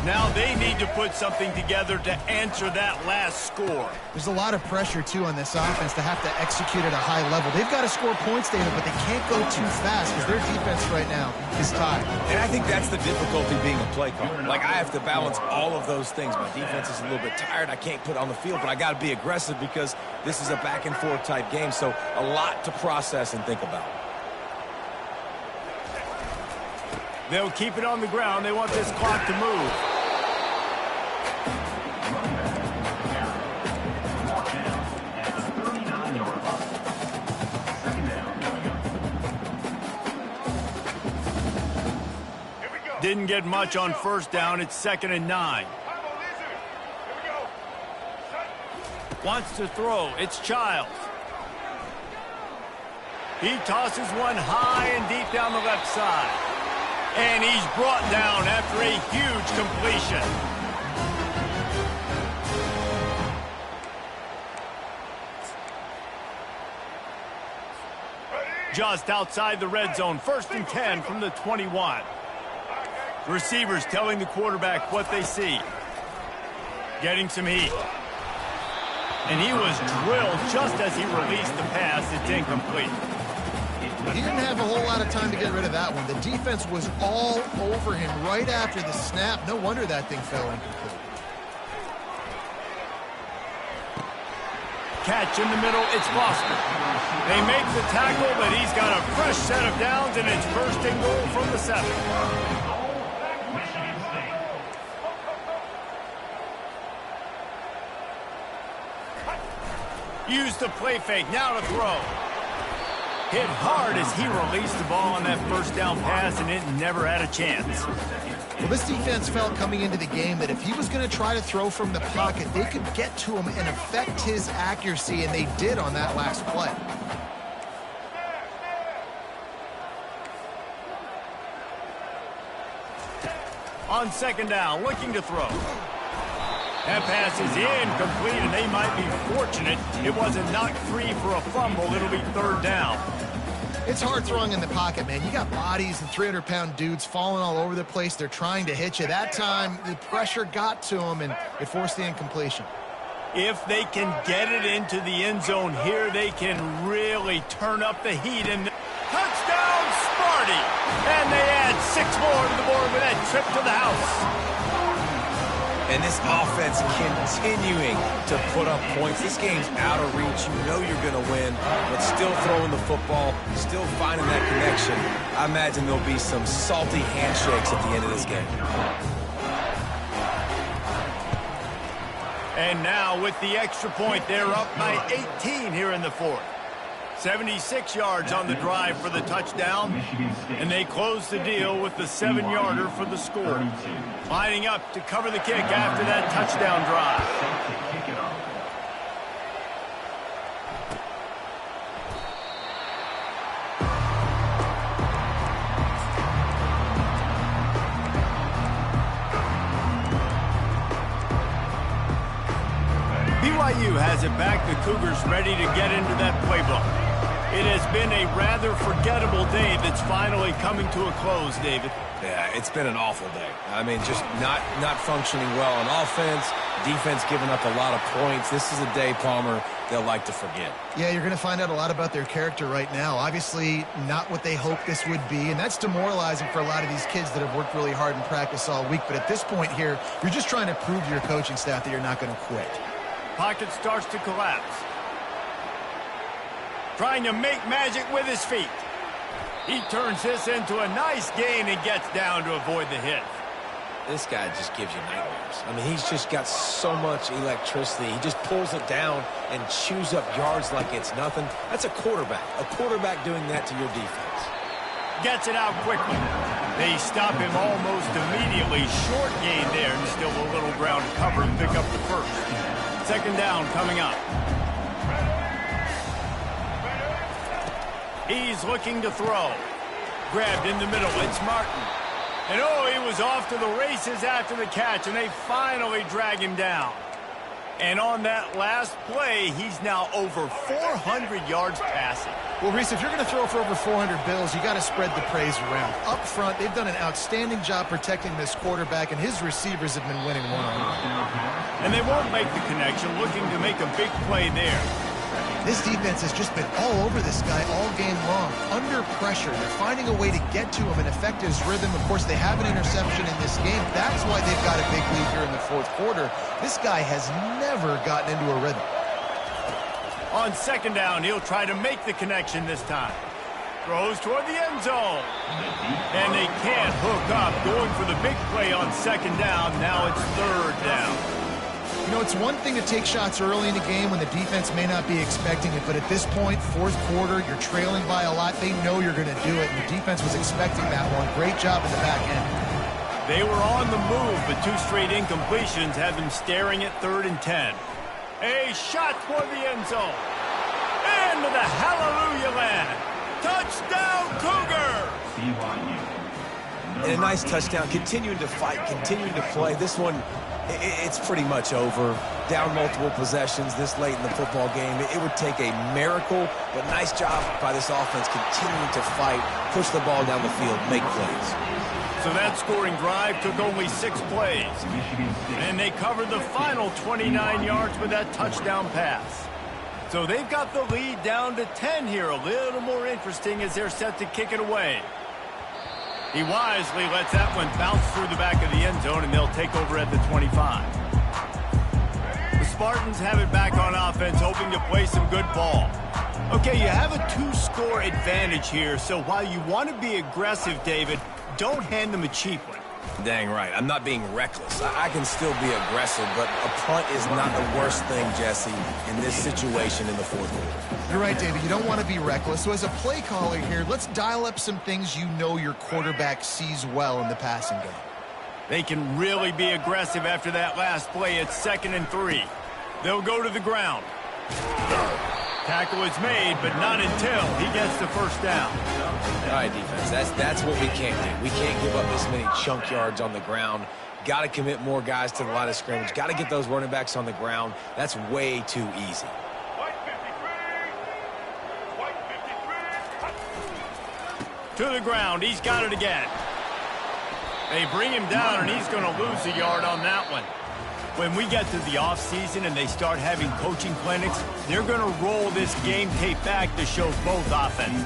Now they need to put something together to answer that last score. There's a lot of pressure, too, on this offense to have to execute at a high level. They've got to score points, David, but they can't go too fast because their defense right now is tied. And I think that's the difficulty being a play caller. Like, I have to balance all of those things. My defense is a little bit tired. I can't put on the field, but I got to be aggressive because this is a back-and-forth type game, so a lot to process and think about. They'll keep it on the ground. They want this clock to move. Didn't get much on first down. It's 2nd and 9. Wants to throw. It's Childs. He tosses one high and deep down the left side. And he's brought down after a huge completion. Just outside the red zone. 1st and 10 from the 21. Receivers telling the quarterback what they see. Getting some heat. And he was drilled just as he released the pass. It's incomplete. He didn't have a whole lot of time to get rid of that one. The defense was all over him right after the snap. No wonder that thing fell incomplete. Catch in the middle. It's Foster. They make the tackle, but he's got a fresh set of downs, and it's 1st and goal from the 7. Use the play fake, now to throw. Hit hard as he released the ball on that 1st down pass, and it never had a chance. Well, this defense felt coming into the game that if he was going to try to throw from the pocket, they could get to him and affect his accuracy, and they did on that last play. On 2nd down, looking to throw. That pass is incomplete, and they might be fortunate it wasn't knocked free for a fumble. It'll be 3rd down. It's hard throwing in the pocket, man. You got bodies and 300-pound dudes falling all over the place. They're trying to hit you. That time, the pressure got to them, and it forced the incompletion. If they can get it into the end zone here, they can really turn up the heat. And touchdown, Sparty! And they add 6 more to the board with that trip to the house. And this offense continuing to put up points. This game's out of reach. You know you're going to win, but still throwing the football, still finding that connection. I imagine there'll be some salty handshakes at the end of this game. And now with the extra point, they're up by 18 here in the 4th. 76 yards on the drive for the touchdown, and they close the deal with the 7-yarder for the score. Lining up to cover the kick after that touchdown drive. BYU has it back. The Cougars ready to get into that playbook. It has been a rather forgettable day that's finally coming to a close, David. Yeah, it's been an awful day. I mean, just not functioning well on offense, defense giving up a lot of points. This is a day, Palmer, they'll like to forget. Yeah, you're going to find out a lot about their character right now. Obviously, not what they hoped this would be, and that's demoralizing for a lot of these kids that have worked really hard in practice all week. But at this point here, you're just trying to prove to your coaching staff that you're not going to quit. Pocket starts to collapse. Trying to make magic with his feet. He turns this into a nice gain and gets down to avoid the hit. This guy just gives you nightmares. I mean, he's just got so much electricity. He just pulls it down and chews up yards like it's nothing. That's a quarterback. A quarterback doing that to your defense. Gets it out quickly. They stop him almost immediately. Short gain there, and still a little ground to cover and pick up the 1st. 2nd down coming up. He's looking to throw. Grabbed in the middle. It's Martin. And oh, he was off to the races after the catch, and they finally drag him down. And on that last play, he's now over 400 yards passing. Well, Reese, if you're going to throw for over 400 bills, you got to spread the praise around. Up front, they've done an outstanding job protecting this quarterback, and his receivers have been winning one-on-one. And they won't make the connection, looking to make a big play there. This defense has just been all over this guy all game long. Under pressure, they're finding a way to get to him and affect his rhythm. Of course, they have an interception in this game. That's why they've got a big lead here in the 4th quarter. This guy has never gotten into a rhythm. On 2nd down, he'll try to make the connection this time. Throws toward the end zone. And they can't hook up. Going for the big play on second down. Now it's third down. You know, it's one thing to take shots early in the game when the defense may not be expecting it, but at this point, fourth quarter, you're trailing by a lot. They know you're going to do it, and the defense was expecting that one. Great job in the back end. They were on the move, but 2 straight incompletions had them staring at 3rd and 10. A shot toward the end zone. Into the hallelujah land. Touchdown, Cougar! And a nice touchdown, continuing to fight, continuing to play. This one, it's pretty much over. Down multiple possessions this late in the football game. It would take a miracle, but nice job by this offense continuing to fight, push the ball down the field, make plays. So that scoring drive took only 6 plays. And they covered the final 29 yards with that touchdown pass. So they've got the lead down to 10 here. A little more interesting as they're set to kick it away. He wisely lets that one bounce through the back of the end zone, and they'll take over at the 25. The Spartans have it back on offense, hoping to play some good ball. Okay, you have a 2-score advantage here, so while you want to be aggressive, David, don't hand them a cheap one. Dang right. I'm not being reckless. I can still be aggressive, but a punt is not the worst thing, Jesse, in this situation in the fourth quarter. You're right, David. You don't want to be reckless. So as a play caller here, let's dial up some things you know your quarterback sees well in the passing game. They can really be aggressive after that last play. It's 2nd and 3. They'll go to the ground. Tackle is made, but not until he gets the first down. All right, defense, that's what we can't do. We can't give up this many chunk yards on the ground. Got to commit more guys to the line of scrimmage. Got to get those running backs on the ground. That's way too easy. To the ground. He's got it again. They bring him down, and he's going to lose a yard on that one. When we get to the offseason and they start having coaching clinics, they're going to roll this game tape back to show both offenses.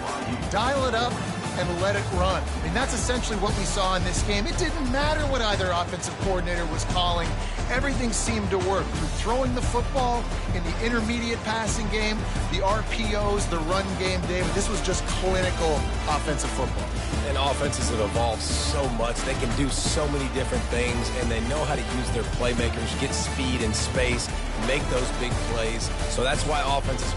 Dial it up and let it run. I mean, that's essentially what we saw in this game. It didn't matter what either offensive coordinator was calling. Everything seemed to work. Through throwing the football, in the intermediate passing game, the RPOs, the run game, David, this was just clinical offensive football. And offenses have evolved so much. They can do so many different things, and they know how to use their playmakers, get speed and space, make those big plays. So that's why offenses...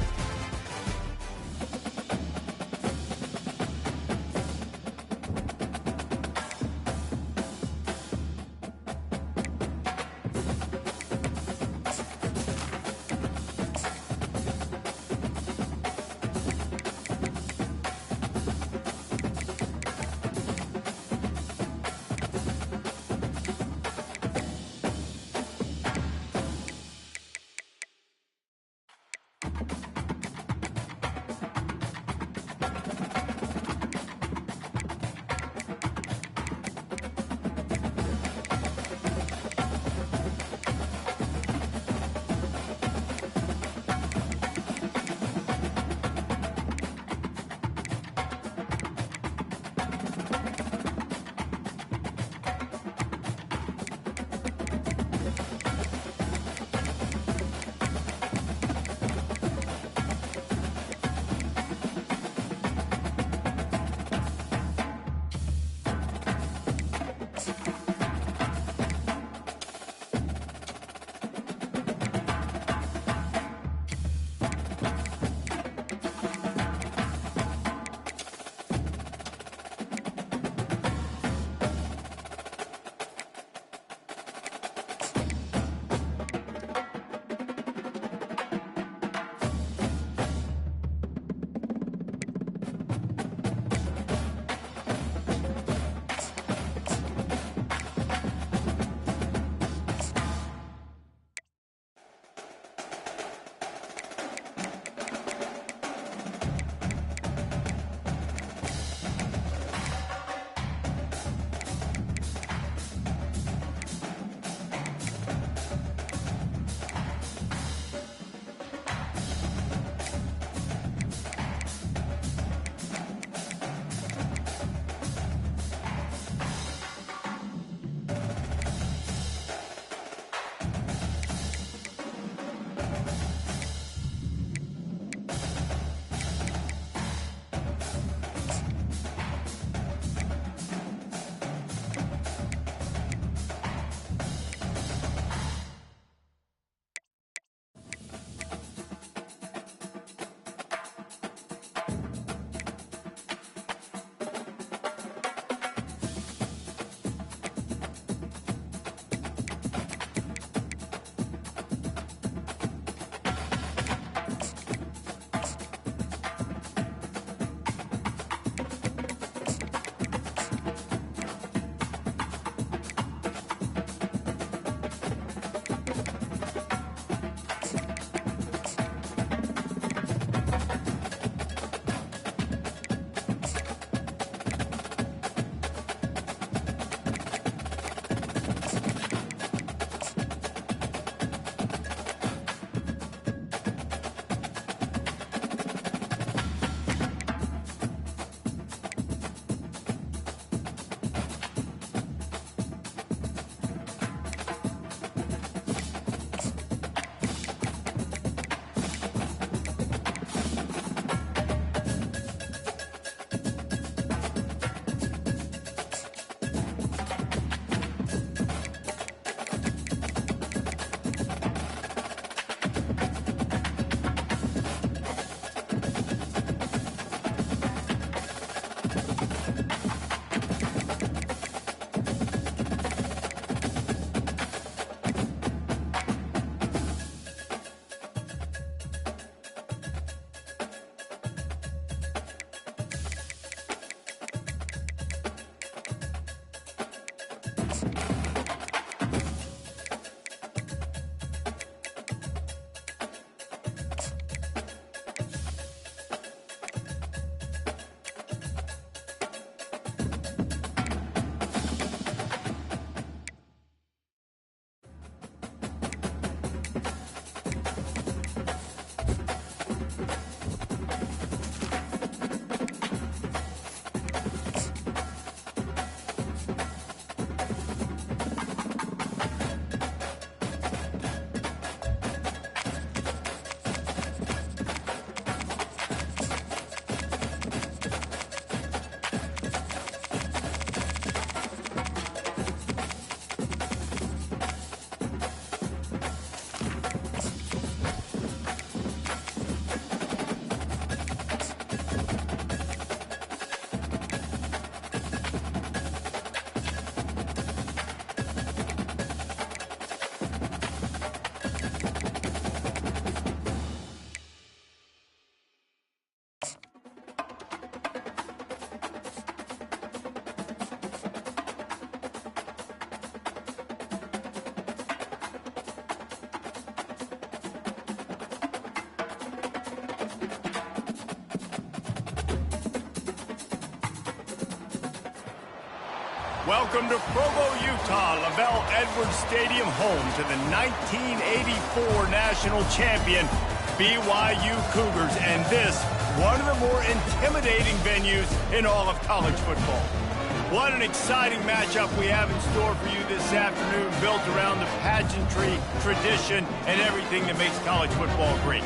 Welcome to Provo, Utah, Lavelle Edwards Stadium, home to the 1984 national champion BYU Cougars, and this, one of the more intimidating venues in all of college football. What an exciting matchup we have in store for you this afternoon, built around the pageantry, tradition, and everything that makes college football great.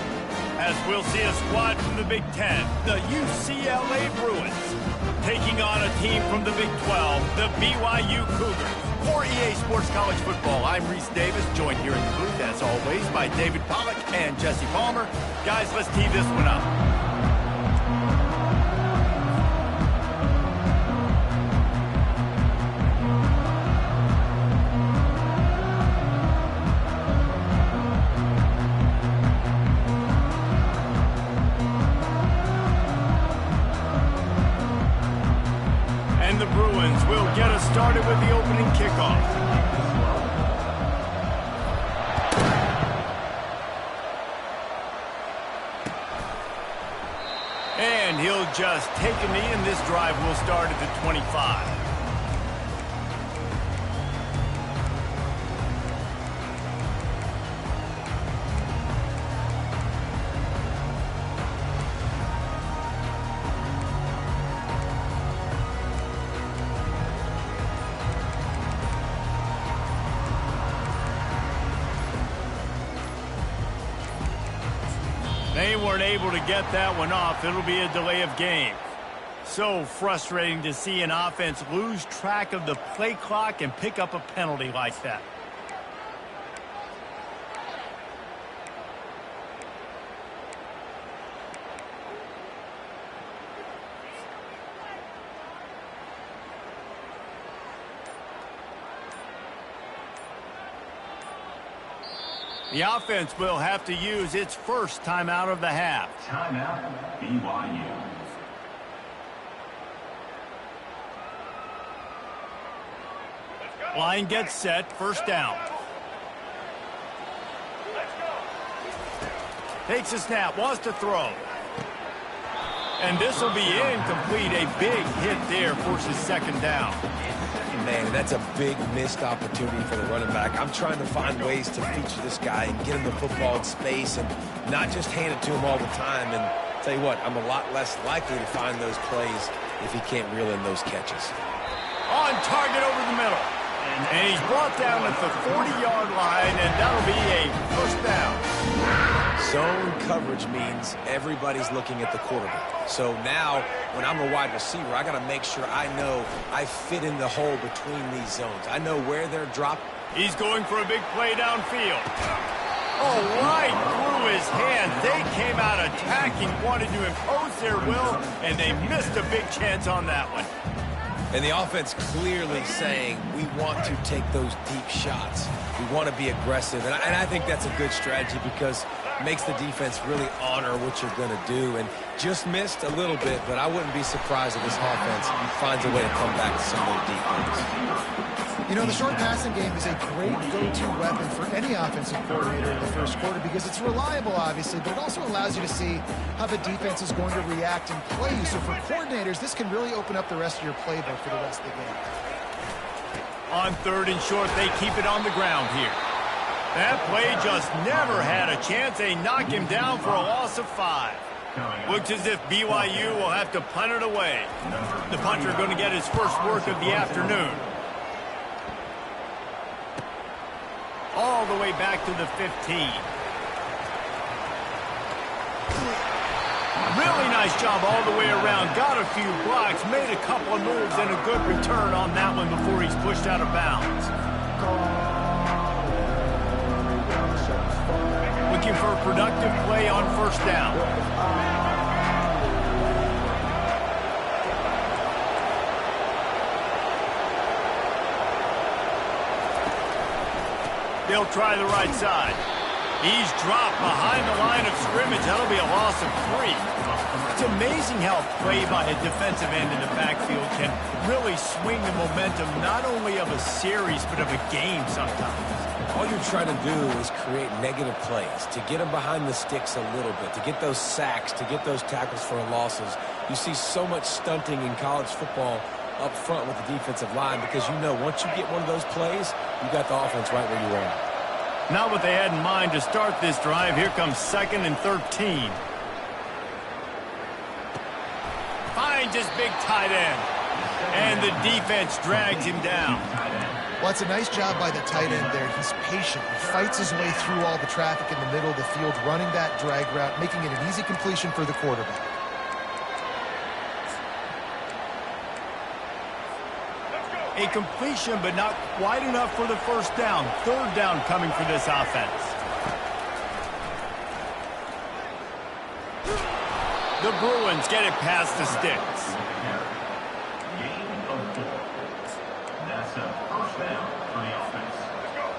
As we'll see a squad from the Big Ten, the UCLA Bruins, taking on a team from the Big 12, the BYU Cougars. For EA Sports College Football, I'm Reese Davis, joined here in the booth, as always, by David Pollack and Jesse Palmer. Guys, let's tee this one up. The Bruins will get us started with the opening kickoff. And he'll just take a knee, and this drive will start at the 25. They weren't able to get that one off. It'll be a delay of game. So frustrating to see an offense lose track of the play clock and pick up a penalty like that. The offense will have to use its first timeout of the half. Timeout, BYU. Line gets set, first down. Takes a snap, wants to throw. And this will be incomplete. A big hit there, forces second down. Man, that's a big missed opportunity for the running back. I'm trying to find ways to feature this guy and get him the football in space and not just hand it to him all the time. And tell you what, I'm a lot less likely to find those plays if he can't reel in those catches. On target over the middle. And he's brought down at the 40-yard line, and that'll be a first down. Zone coverage means everybody's looking at the quarterback. So now, when I'm a wide receiver, I got to make sure I know I fit in the hole between these zones. I know where they're dropped. He's going for a big play downfield. Oh, right through his hand. They came out attacking, wanted to impose their will, and they missed a big chance on that one. And the offense clearly saying, we want to take those deep shots. We want to be aggressive. And I think that's a good strategy because it makes the defense really honor what you're going to do. And just missed a little bit, but I wouldn't be surprised if this offense finds a way to come back to some of those deep ones. You know, the short passing game is a great go-to weapon for any offensive coordinator in the first quarter because it's reliable, obviously, but it also allows you to see how the defense is going to react and play you. So for coordinators, this can really open up the rest of your playbook for the rest of the game. On third and short, they keep it on the ground here. That play just never had a chance. They knock him down for a loss of 5. Looks as if BYU will have to punt it away. The punter going to get his first work of the afternoon. All the way back to the 15. Really nice job all the way around. Got a few blocks, made a couple of moves, and a good return on that one before he's pushed out of bounds. Looking for a productive play on first down. They'll try the right side. He's dropped behind the line of scrimmage. That'll be a loss of 3. It's amazing how play by a defensive end in the backfield can really swing the momentum not only of a series but of a game sometimes. All you're trying to do is create negative plays, to get them behind the sticks a little bit, to get those sacks, to get those tackles for losses. You see so much stunting in college football up front with the defensive line because you know once you get one of those plays, you got the offense right where you want it. Not what they had in mind to start this drive. Here comes 2nd and 13. Finds his big tight end. And the defense drags him down. Well, it's a nice job by the tight end there. He's patient. He fights his way through all the traffic in the middle of the field, running that drag route, making it an easy completion for the quarterback. A completion, but not quite enough for the first down. 3rd down coming for this offense. The Bruins get it past the sticks.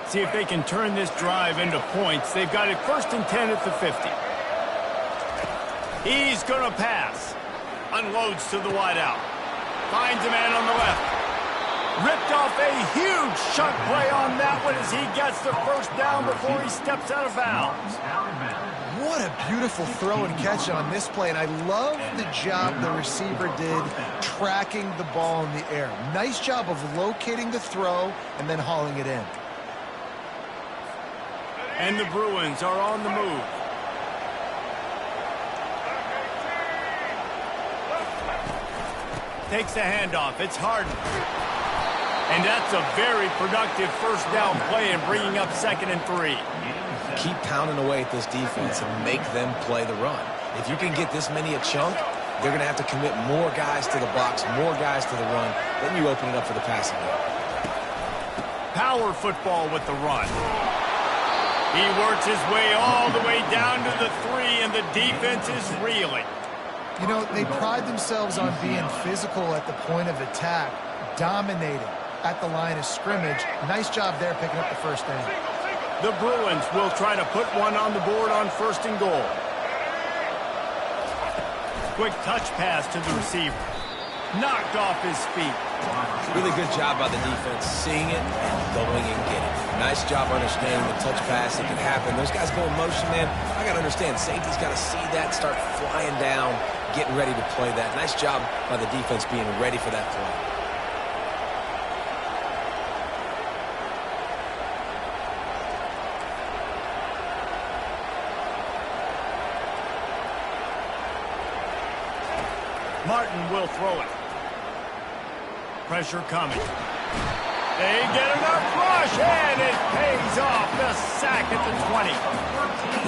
See if they can turn this drive into points. They've got it 1st and 10 at the 50. He's going to pass. Unloads to the wideout. Finds a man on the left. Ripped off a huge chunk play on that one as he gets the first down before he steps out of bounds. What a beautiful throw and catch on this play, and I love the job the receiver did tracking the ball in the air. Nice job of locating the throw and then hauling it in. And the Bruins are on the move. Takes the handoff. It's Harden. And that's a very productive first down play and bringing up 2nd and 3. Keep pounding away at this defense and make them play the run. If you can get this many a chunk, they're going to have to commit more guys to the box, more guys to the run. Then you open it up for the passing game. Power football with the run. He works his way all the way down to the 3, and the defense is reeling. You know, they pride themselves on being physical at the point of attack, dominating at the line of scrimmage. Nice job there picking up the first down. The Bruins will try to put one on the board on 1st and goal. Quick touch pass to the receiver. Knocked off his feet. Really good job by the defense, seeing it and going and getting it. Nice job understanding the touch pass. It can happen. Those guys go in motion, man. I got to understand, safety's got to see that, start flying down, getting ready to play that. Nice job by the defense being ready for that play. Martin will throw it. Pressure coming. They get enough rush, and it pays off. The sack at the 20.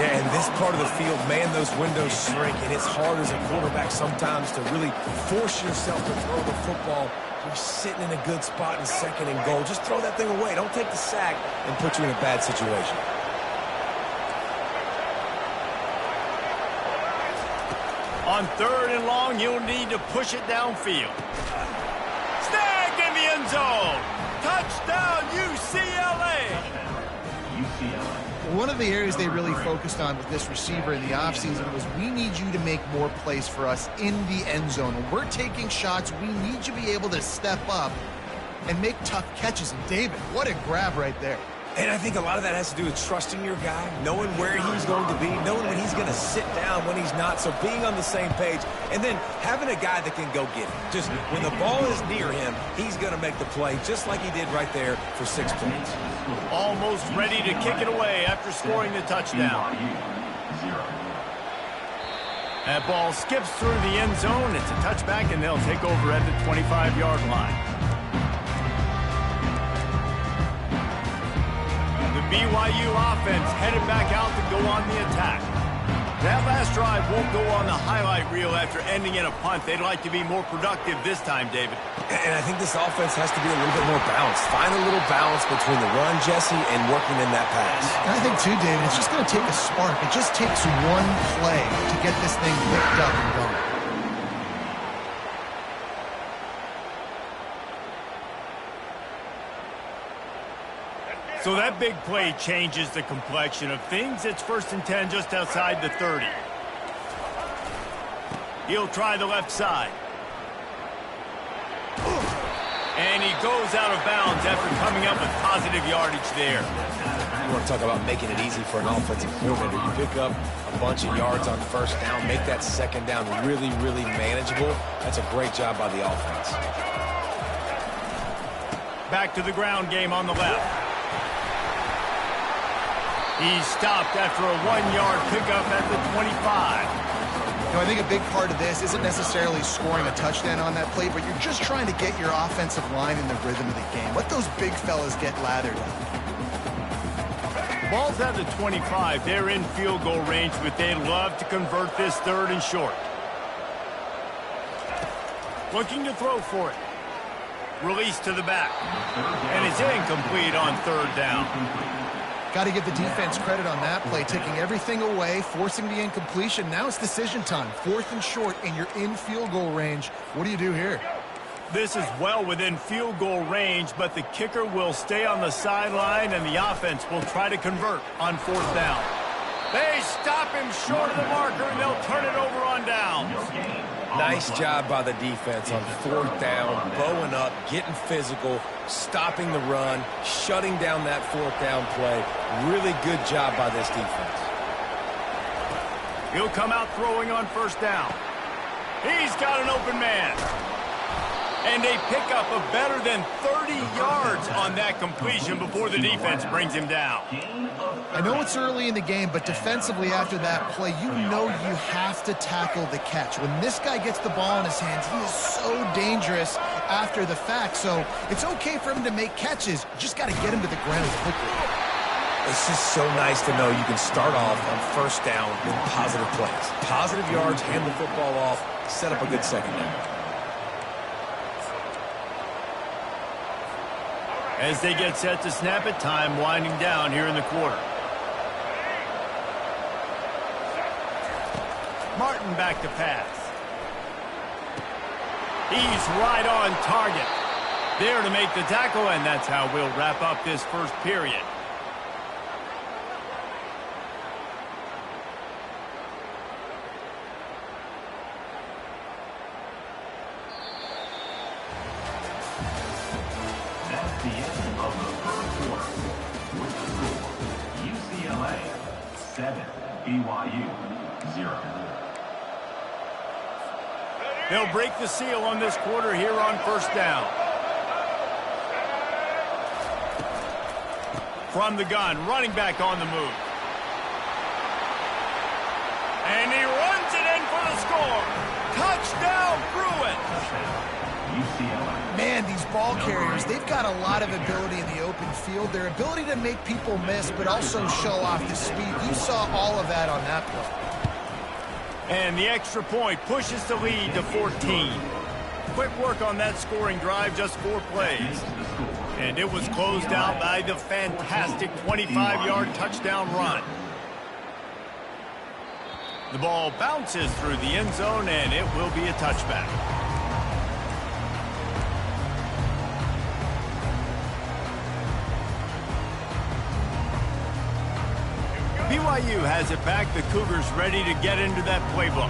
Yeah, in this part of the field, man, those windows shrink, and it's hard as a quarterback sometimes to really force yourself to throw the football. You're sitting in a good spot in 2nd and goal. Just throw that thing away. Don't take the sack and put you in a bad situation. On 3rd and long, you'll need to push it downfield. Snagged in the end zone. Touchdown, UCLA. One of the areas they really focused on with this receiver in the offseason was we need you to make more plays for us in the end zone. When we're taking shots, we need you to be able to step up and make tough catches. And David, what a grab right there. And I think a lot of that has to do with trusting your guy, knowing where he's going to be, knowing when he's going to sit down, when he's not, so being on the same page, and then having a guy that can go get it. Just when the ball is near him, he's going to make the play, just like he did right there for 6 points. Almost ready to kick it away after scoring the touchdown. That ball skips through the end zone. It's a touchback, and they'll take over at the 25-yard line. BYU offense headed back out to go on the attack. That last drive won't go on the highlight reel after ending in a punt. They'd like to be more productive this time, David. And I think this offense has to be a little bit more balanced. Find a little balance between the run, Jesse, and working in that pass. And I think, too, David, it's just going to take a spark. It just takes one play to get this thing picked up and going. So that big play changes the complexion of things. It's 1st and 10 just outside the 30. He'll try the left side. And he goes out of bounds after coming up with positive yardage there. You want to talk about making it easy for an offensive coordinator. You pick up a bunch of yards on 1st down, make that 2nd down really, really manageable. That's a great job by the offense. Back to the ground game on the left. He's stopped after a 1-yard pickup at the 25. You know, I think a big part of this isn't necessarily scoring a touchdown on that play, but you're just trying to get your offensive line in the rhythm of the game. Let those big fellas get lathered up. Ball's at the 25. They're in field goal range, but they'd love to convert this 3rd and short. Looking to throw for it. Release to the back. And it's incomplete on 3rd down. Got to give the defense credit on that play, taking everything away, forcing the incompletion. Now it's decision time. 4th and short, and you're in field goal range. What do you do here? This is well within field goal range, but the kicker will stay on the sideline, and the offense will try to convert on 4th down. They stop him short of the marker, and they'll turn it over on downs. Nice job by the defense on 4th down, bowing up, getting physical, stopping the run, shutting down that 4th down play. Really good job by this defense. He'll come out throwing on 1st down. He's got an open man. And they pick up a better than 30 yards on that completion before the defense brings him down. I know it's early in the game, but defensively after that play, you know you have to tackle the catch. When this guy gets the ball in his hands, he is so dangerous after the fact. So it's okay for him to make catches. You just got to get him to the ground quickly. It's just so nice to know you can start off on 1st down with positive plays. Positive yards, hand the football off, set up a good 2nd down. As they get set to snap it, time winding down here in the quarter. Martin back to pass. He's right on target. There to make the tackle, and that's how we'll wrap up this 1st period. That's the end of the 1st quarter. With the score, UCLA 7, BYU 0. They'll break the seal on this quarter here on 1st down. From the gun, running back on the move. And he runs it in for the score. Touchdown, Bruins! Man, these ball carriers, they've got a lot of ability in the open field. Their ability to make people miss, but also show off the speed. You saw all of that on that play. And the extra point pushes the lead to 14. Quick work on that scoring drive, just 4 plays. And it was closed out by the fantastic 25-yard touchdown run. The ball bounces through the end zone, and it will be a touchback. BYU has it back. The Cougars ready to get into that playbook.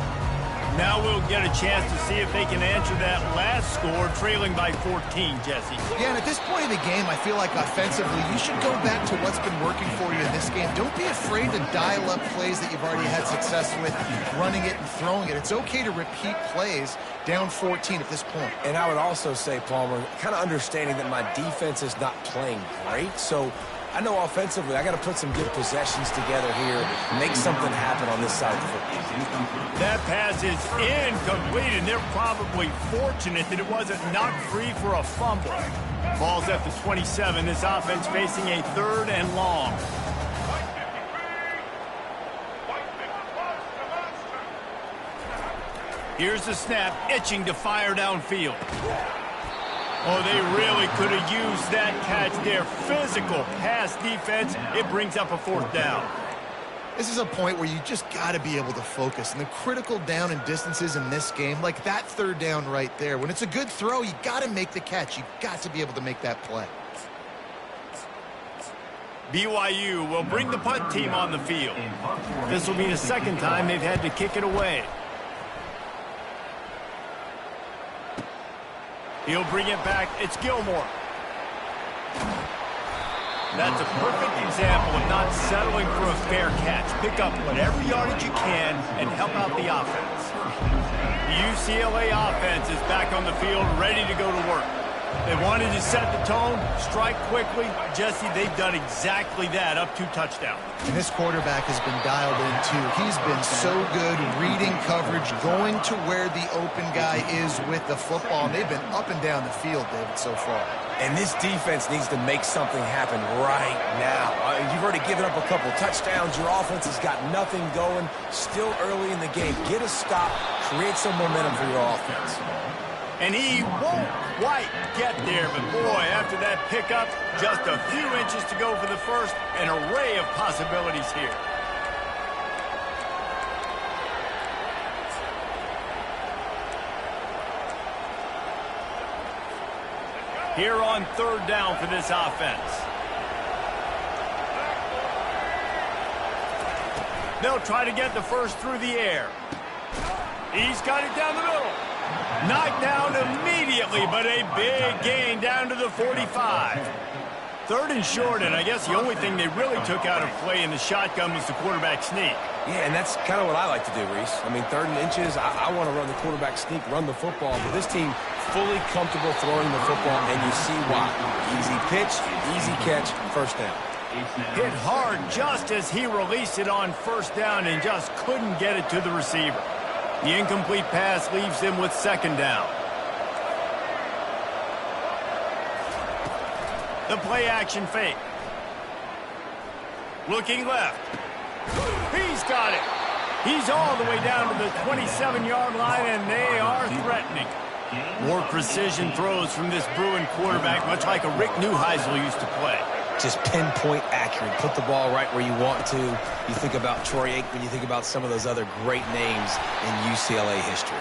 Now we'll get a chance to see if they can answer that last score, trailing by 14, Jesse. Yeah, and at this point in the game, I feel like offensively, you should go back to what's been working for you in this game. Don't be afraid to dial up plays that you've already had success with, running it and throwing it. It's okay to repeat plays down 14 at this point. And I would also say, Palmer, kind of understanding that my defense is not playing great, so I know offensively I got to put some good possessions together here, make something happen on this side of the football. That pass is incomplete, and they're probably fortunate that it wasn't knocked free for a fumble. Ball's at the 27. This offense facing a 3rd and long. Here's the snap, itching to fire downfield. Oh, they really could have used that catch there. Physical pass defense. It brings up a 4th down. This is a point where you just got to be able to focus. And the critical down and distances in this game, like that 3rd down right there, when it's a good throw, you got to make the catch. You've got to be able to make that play. BYU will bring the punt team on the field. This will be the 2nd time they've had to kick it away. He'll bring it back. It's Gilmore. That's a perfect example of not settling for a fair catch. Pick up whatever yardage you can and help out the offense. The UCLA offense is back on the field, ready to go to work. They wanted to set the tone, strike quickly. Jesse, they've done exactly that, up 2 touchdowns. And this quarterback has been dialed in, too. He's been so good reading coverage, going to where the open guy is with the football. And they've been up and down the field, David, so far. And this defense needs to make something happen right now. You've already given up a couple touchdowns. Your offense has got nothing going. Still early in the game. Get a stop. Create some momentum for your offense. And he won't quite get there, but boy, after that pickup, just a few inches to go for the first, an array of possibilities here. Here on 3rd down for this offense. They'll try to get the first through the air. He's got it down the middle. Knocked down immediately, but a big gain down to the 45. 3rd and short, and I guess the only thing they really took out of play in the shotgun was the quarterback sneak. Yeah, and that's kind of what I like to do, Reese. I mean, 3rd and inches, I want to run the quarterback sneak, run the football, but this team fully comfortable throwing the football, and you see why. Easy pitch, easy catch, 1st down. Hit hard just as he released it on 1st down and just couldn't get it to the receiver. The incomplete pass leaves him with 2nd down. The play action fake. Looking left. He's got it. He's all the way down to the 27-yard line, and they are threatening. More precision throws from this Bruin quarterback, much like a Rick Neuheisel used to play. Just pinpoint accurate. Put the ball right where you want to. You think about Troy Aikman, you think about some of those other great names in UCLA history.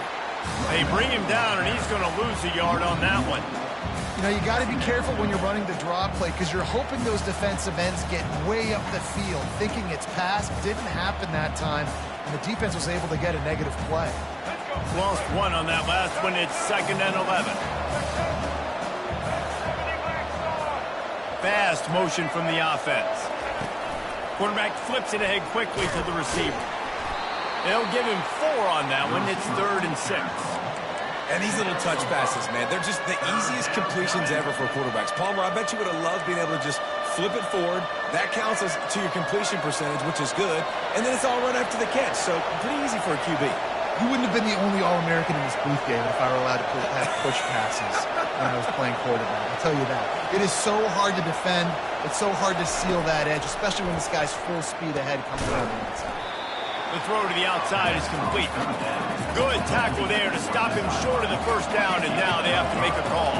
They bring him down, and he's going to lose a yard on that one. You know, you got to be careful when you're running the draw play because you're hoping those defensive ends get way up the field, thinking it's pass. Didn't happen that time, and the defense was able to get a negative play. Lost 1 on that last one. It's 2nd and 11. Fast motion from the offense. Quarterback flips it ahead quickly to the receiver. They'll give him 4 on that one. It's 3rd and 6. And these little touch passes, man, they're just the easiest completions ever for quarterbacks. Palmer, I bet you would have loved being able to just flip it forward. That counts as to your completion percentage, which is good. And then it's all run after the catch. So pretty easy for a QB. You wouldn't have been the only All-American in this booth game if I were allowed to have push passes when I was playing quarterback. I'll tell you that. It is so hard to defend. It's so hard to seal that edge, especially when this guy's full speed ahead coming around the inside. The throw to the outside is complete. Good tackle there to stop him short of the 1st down, and now they have to make a call.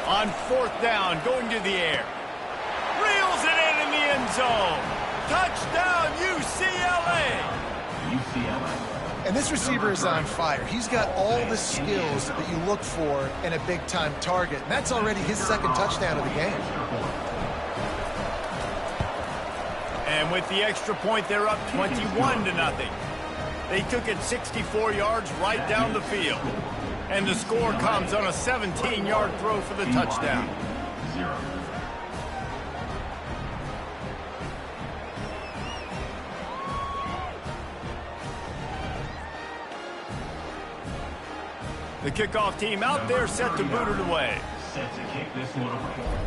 On 4th down, going to the air. Reels it in the end zone. Touchdown, UCLA. And this receiver is on fire. He's got all the skills that you look for in a big-time target. And that's already his 2nd touchdown of the game. And with the extra point, they're up 21-0. They took it 64 yards right down the field. And the score comes on a 17-yard throw for the touchdown. The kickoff team out there set to boot it away. Set to kick this one away.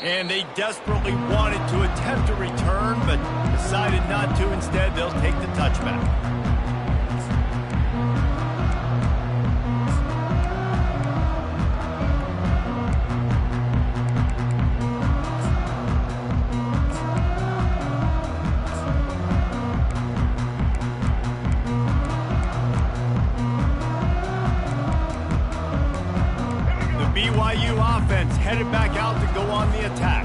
And they desperately wanted to attempt a return, but decided not to. Instead, they'll take the touchback. BYU offense headed back out to go on the attack.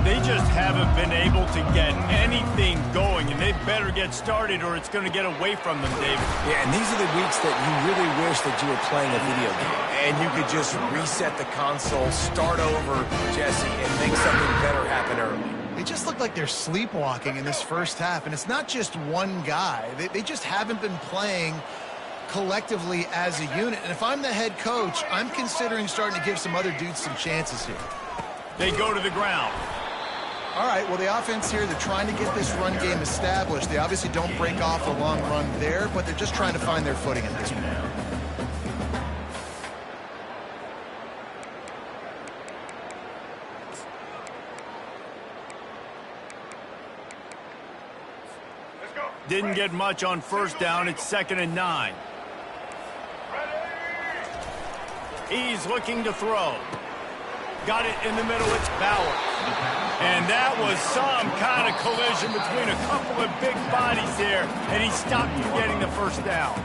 They just haven't been able to get anything going, and they better get started or it's going to get away from them, David. Yeah, and these are the weeks that you really wish that you were playing a video game. And you could just reset the console, start over, Jesse, and make something better happen early. They just look like they're sleepwalking in this 1st half, and it's not just one guy. They just haven't been playing collectively as a unit. And if I'm the head coach, I'm considering starting to give some other dudes some chances here. They go to the ground. All right, well, the offense here, they're trying to get this run game established. They obviously don't break off a long run there, but they're just trying to find their footing at this point. Didn't get much on first down. It's 2nd and 9. He's looking to throw. Got it in the middle. It's Bauer. And that was some kind of collision between a couple of big bodies there, and he stopped from getting the first down.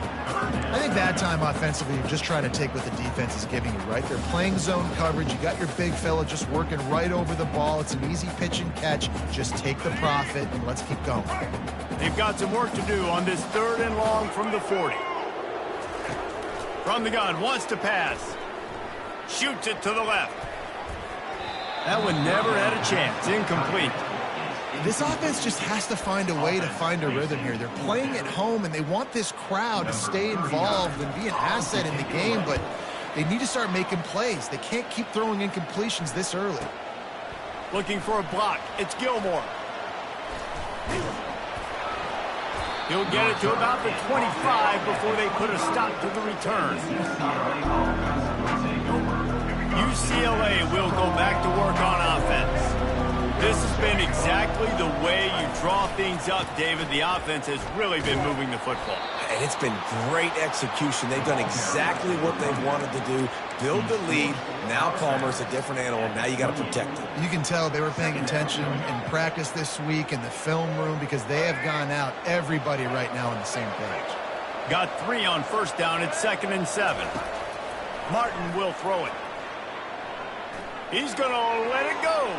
I think that time offensively, you're just trying to take what the defense is giving you, right? They're playing zone coverage. You got your big fella just working right over the ball. It's an easy pitch and catch. Just take the profit, and let's keep going. They've got some work to do on this 3rd and long from the 40. From the gun, wants to pass. Shoots it to the left. That one never had a chance. Incomplete. This offense just has to find a way to find a rhythm here. They're playing at home, and they want this crowd to stay involved and be an asset in the game, but they need to start making plays. They can't keep throwing incompletions this early. Looking for a block. It's Gilmore. He'll get it to about the 25 before they put a stop to the return. UCLA will go back to work on offense. This has been exactly the way you draw things up, David. The offense has really been moving the football. And it's been great execution. They've done exactly what they've wanted to do. Build the lead. Now Palmer's a different animal. Now you got to protect him. You can tell they were paying attention in practice this week in the film room because they have gone out, everybody right now on the same page. Got 3 on first down. It's 2nd and 7. Martin will throw it. He's going to let it go.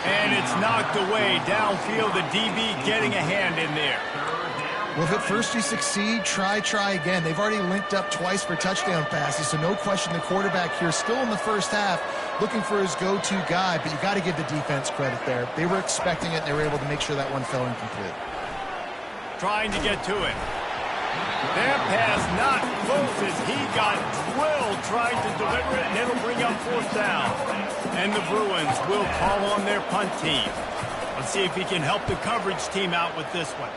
And it's knocked away downfield. The DB getting a hand in there. Well, if at first you succeed, try again. They've already linked up twice for touchdown passes, so no question the quarterback here still in the first half looking for his go-to guy, but you got to give the defense credit there. They were expecting it, and they were able to make sure that one fell incomplete. Trying to get to it. That pass not close as he got drilled trying to deliver it, and it'll bring up 4th down. And the Bruins will call on their punt team. Let's see if he can help the coverage team out with this one.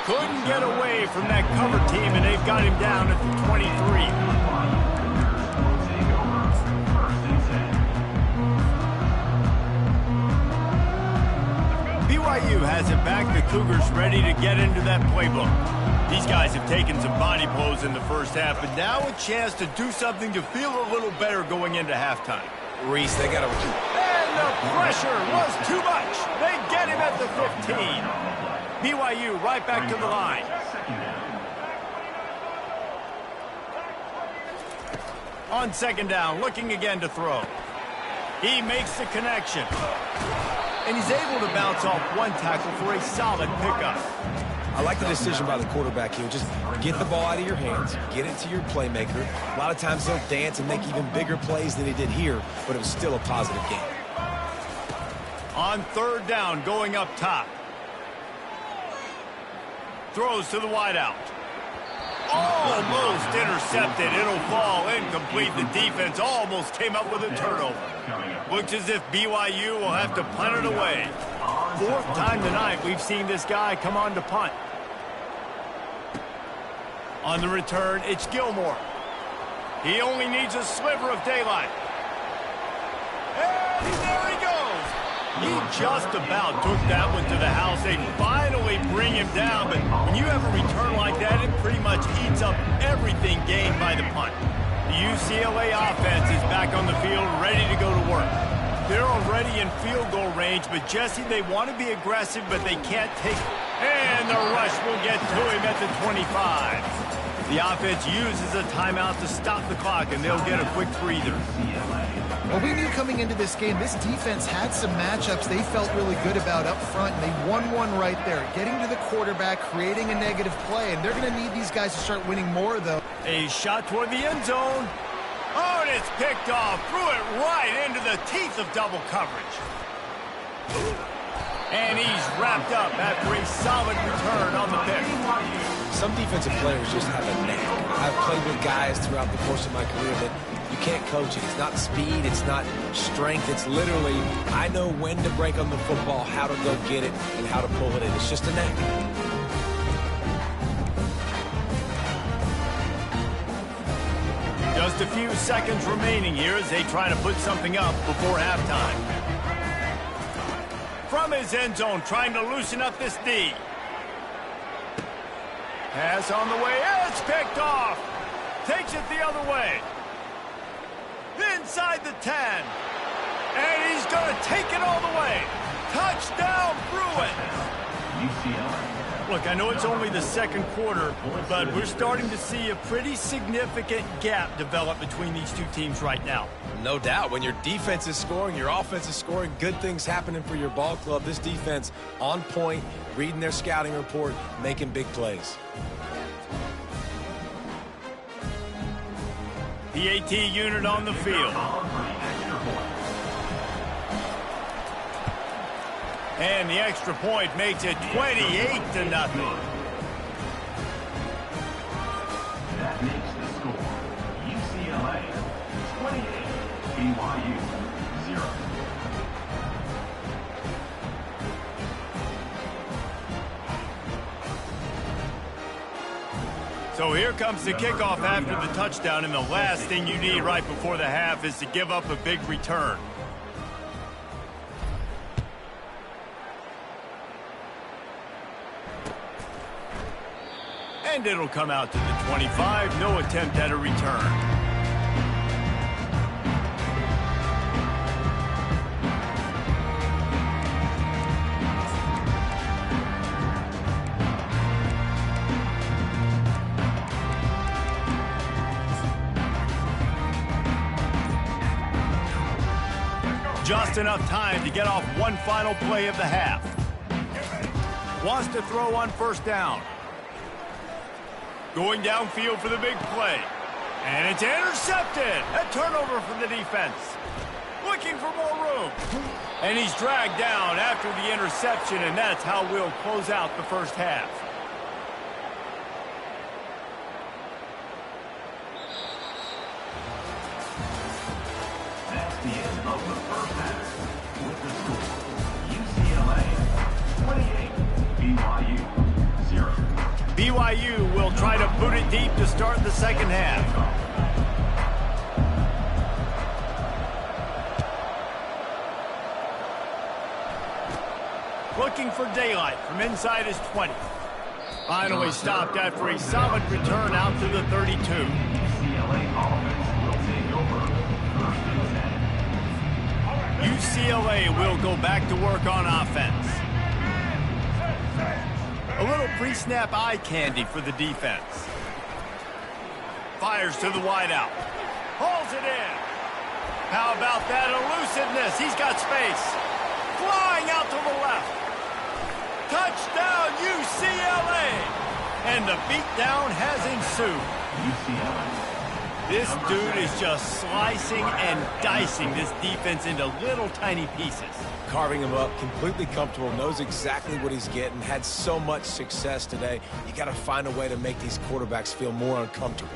Couldn't get away from that cover team, and they've got him down at the 23. BYU has it back. The Cougars ready to get into that playbook. These guys have taken some body blows in the first half, but now a chance to do something to feel a little better going into halftime. Reese, they got to... And the pressure was too much. They get him at the 15. BYU right back to the line. On 2nd down, looking again to throw. He makes the connection. And he's able to bounce off one tackle for a solid pickup. I like the decision by the quarterback here. Just get the ball out of your hands, get it to your playmaker. A lot of times they'll dance and make even bigger plays than he did here, but it was still a positive game. On 3rd down, going up top. Throws to the wideout. Almost intercepted. It'll fall incomplete. The defense almost came up with a turnover. Looks as if BYU will have to punt it away. 4th time tonight we've seen this guy come on to punt. On the return, it's Gilmore. He only needs a sliver of daylight. And there he goes. He just about took that one to the house. They finally bring him down, but when you have a return like that, it pretty much eats up everything gained by the punt. The UCLA offense is back on the field, ready to go to work. They're already in field goal range, but Jesse, they want to be aggressive, but they can't take it. And the rush will get to him at the 25. The offense uses a timeout to stop the clock, and they'll get a quick breather. Well, we knew coming into this game, this defense had some matchups they felt really good about up front, and they won one right there. Getting to the quarterback, creating a negative play, and they're going to need these guys to start winning more, though. A shot toward the end zone. Oh, and it's picked off. Threw it right into the teeth of double coverage. And he's wrapped up after a solid return on the pick. Some defensive players just have a knack. I've played with guys throughout the course of my career that you can't coach it. It's not speed, it's not strength. It's literally, I know when to break on the football, how to go get it, and how to pull it in. It's just a knack. Just a few seconds remaining here as they try to put something up before halftime. From his end zone, trying to loosen up this D. Pass on the way. It's picked off. Takes it the other way. Inside the 10. And he's going to take it all the way. Touchdown, Bruins. UCLA. Look, I know it's only the second quarter, but we're starting to see a pretty significant gap develop between these two teams right now. No doubt. When your defense is scoring, your offense is scoring, good things happening for your ball club. This defense on point, reading their scouting report, making big plays. The AT unit on the field. And the extra point makes it 28-0. That makes the score UCLA 28, BYU 0. So here comes the kickoff after the touchdown, and the last thing you need right before the half is to give up a big return. And it'll come out to the 25. No attempt at a return. Just enough time to get off one final play of the half. Wants to throw on first down. Going downfield for the big play. And it's intercepted. A turnover from the defense. Looking for more room. And he's dragged down after the interception, and that's how we'll close out the first half. That's the end of the first half. With the score, UCLA 28, BYU 0. BYU will try to boot it deep to start the second half. Looking for daylight from inside his 20. Finally stopped after a solid return out to the 32. UCLA offense will take over first and 10. UCLA will go back to work on offense. A little pre-snap eye candy for the defense. Fires to the wideout. Hauls it in. How about that elusiveness? He's got space. Flying out to the left. Touchdown, UCLA! And the beatdown has ensued. UCLA. This dude is just slicing and dicing this defense into little tiny pieces. Carving him up, completely comfortable, knows exactly what he's getting, had so much success today. You got to find a way to make these quarterbacks feel more uncomfortable.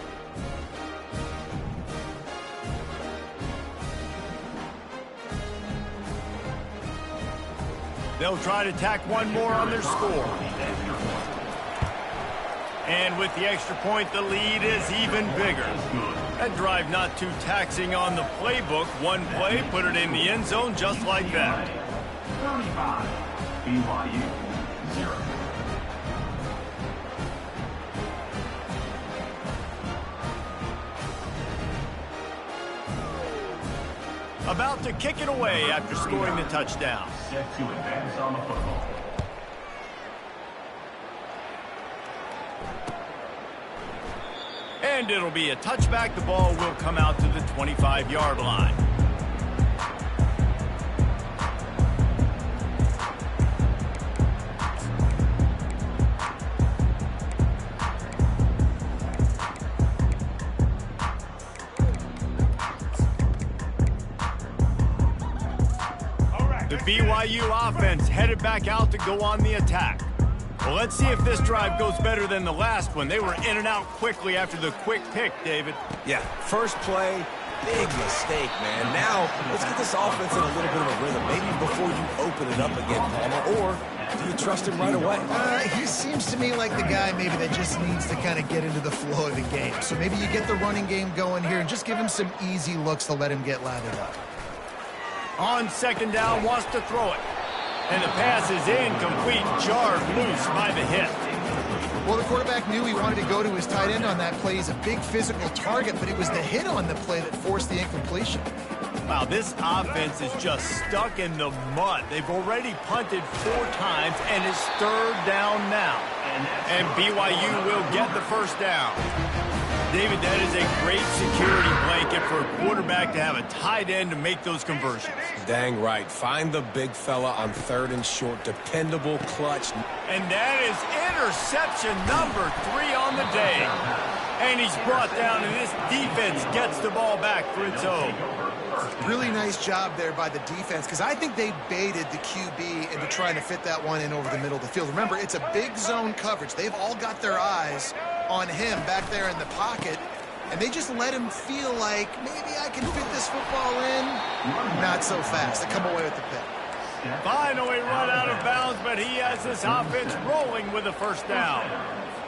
They'll try to tack one more on their score. And with the extra point, the lead is even bigger. That drive not too taxing on the playbook. One play, put it in the end zone just like that. 35, BYU 0. About to kick it away after scoring the touchdown. Set to advance on the football. And it'll be a touchback. The ball will come out to the 25-yard line. The BYU offense headed back out to go on the attack. Well, let's see if this drive goes better than the last one. They were in and out quickly after the quick pick, David. Yeah, first play, big mistake, man. Now, let's get this offense in a little bit of a rhythm. Maybe before you open it up again, Palmer, or do you trust him right away? He seems to me like the guy maybe that just needs to kind of get into the flow of the game. So maybe you get the running game going here and just give him some easy looks to let him get lathered up. On second down, wants to throw it. And the pass is incomplete, jarred loose by the hit. Well, the quarterback knew he wanted to go to his tight end on that play. He's a big physical target, but it was the hit on the play that forced the incompletion. Wow, this offense is just stuck in the mud. They've already punted 4 times, and it's third down now. And BYU will get the first down. David, that is a great security blanket for a quarterback to have a tight end to make those conversions. Dang right. Find the big fella on third and short. Dependable, clutch. And that is interception number 3 on the day. And he's brought down, and this defense gets the ball back for its own. Really nice job there by the defense, because I think they baited the QB into trying to fit that one in over the middle of the field. Remember, it's a big zone coverage. They've all got their eyes on him back there in the pocket, and they just let him feel like, maybe I can fit this football in. Not so fast. They come away with the pick. Finally run out of bounds, but he has this offense rolling with a first down.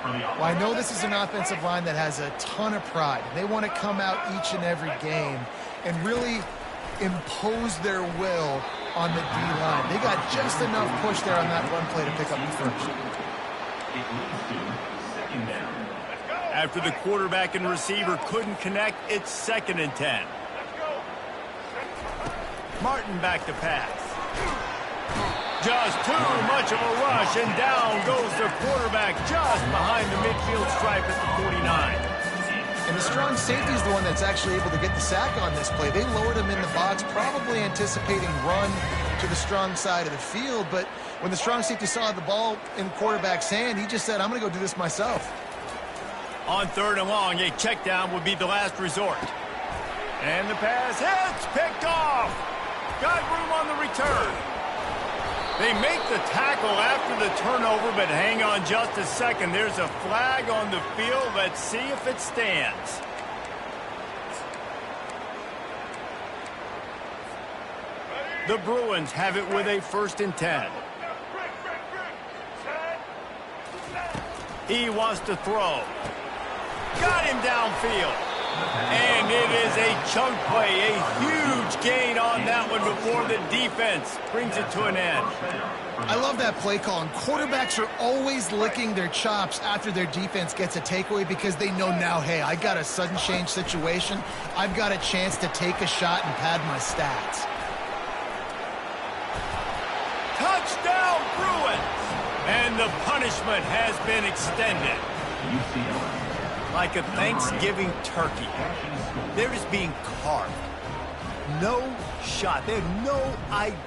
Well, I know this is an offensive line that has a ton of pride. They want to come out each and every game and really impose their will on the D-line. They got just enough push there on that run play to pick up the first. It leads to second down. After the quarterback and receiver couldn't connect, it's 2nd and 10. Martin back to pass. Just too much of a rush, and down goes the quarterback just behind the midfield stripe at the 49. And the strong safety is the one that's actually able to get the sack on this play. They lowered him in the box, probably anticipating run to the strong side of the field. But when the strong safety saw the ball in the quarterback's hand, he just said, I'm going to go do this myself. On 3rd and long, a check down would be the last resort. And the pass hits, picked off. Got room on the return. They make the tackle after the turnover, but hang on just a second. There's a flag on the field. Let's see if it stands. The Bruins have it with a 1st and 10. He wants to throw. Got him downfield. And it is a chunk play, a huge gain on that one before the defense brings it to an end. I love that play call, and quarterbacks are always licking their chops after their defense gets a takeaway because they know now, hey, I got a sudden change situation. I've got a chance to take a shot and pad my stats. Touchdown, Bruins! And the punishment has been extended. Like a Thanksgiving turkey, they're just being carved. No shot. They have no idea.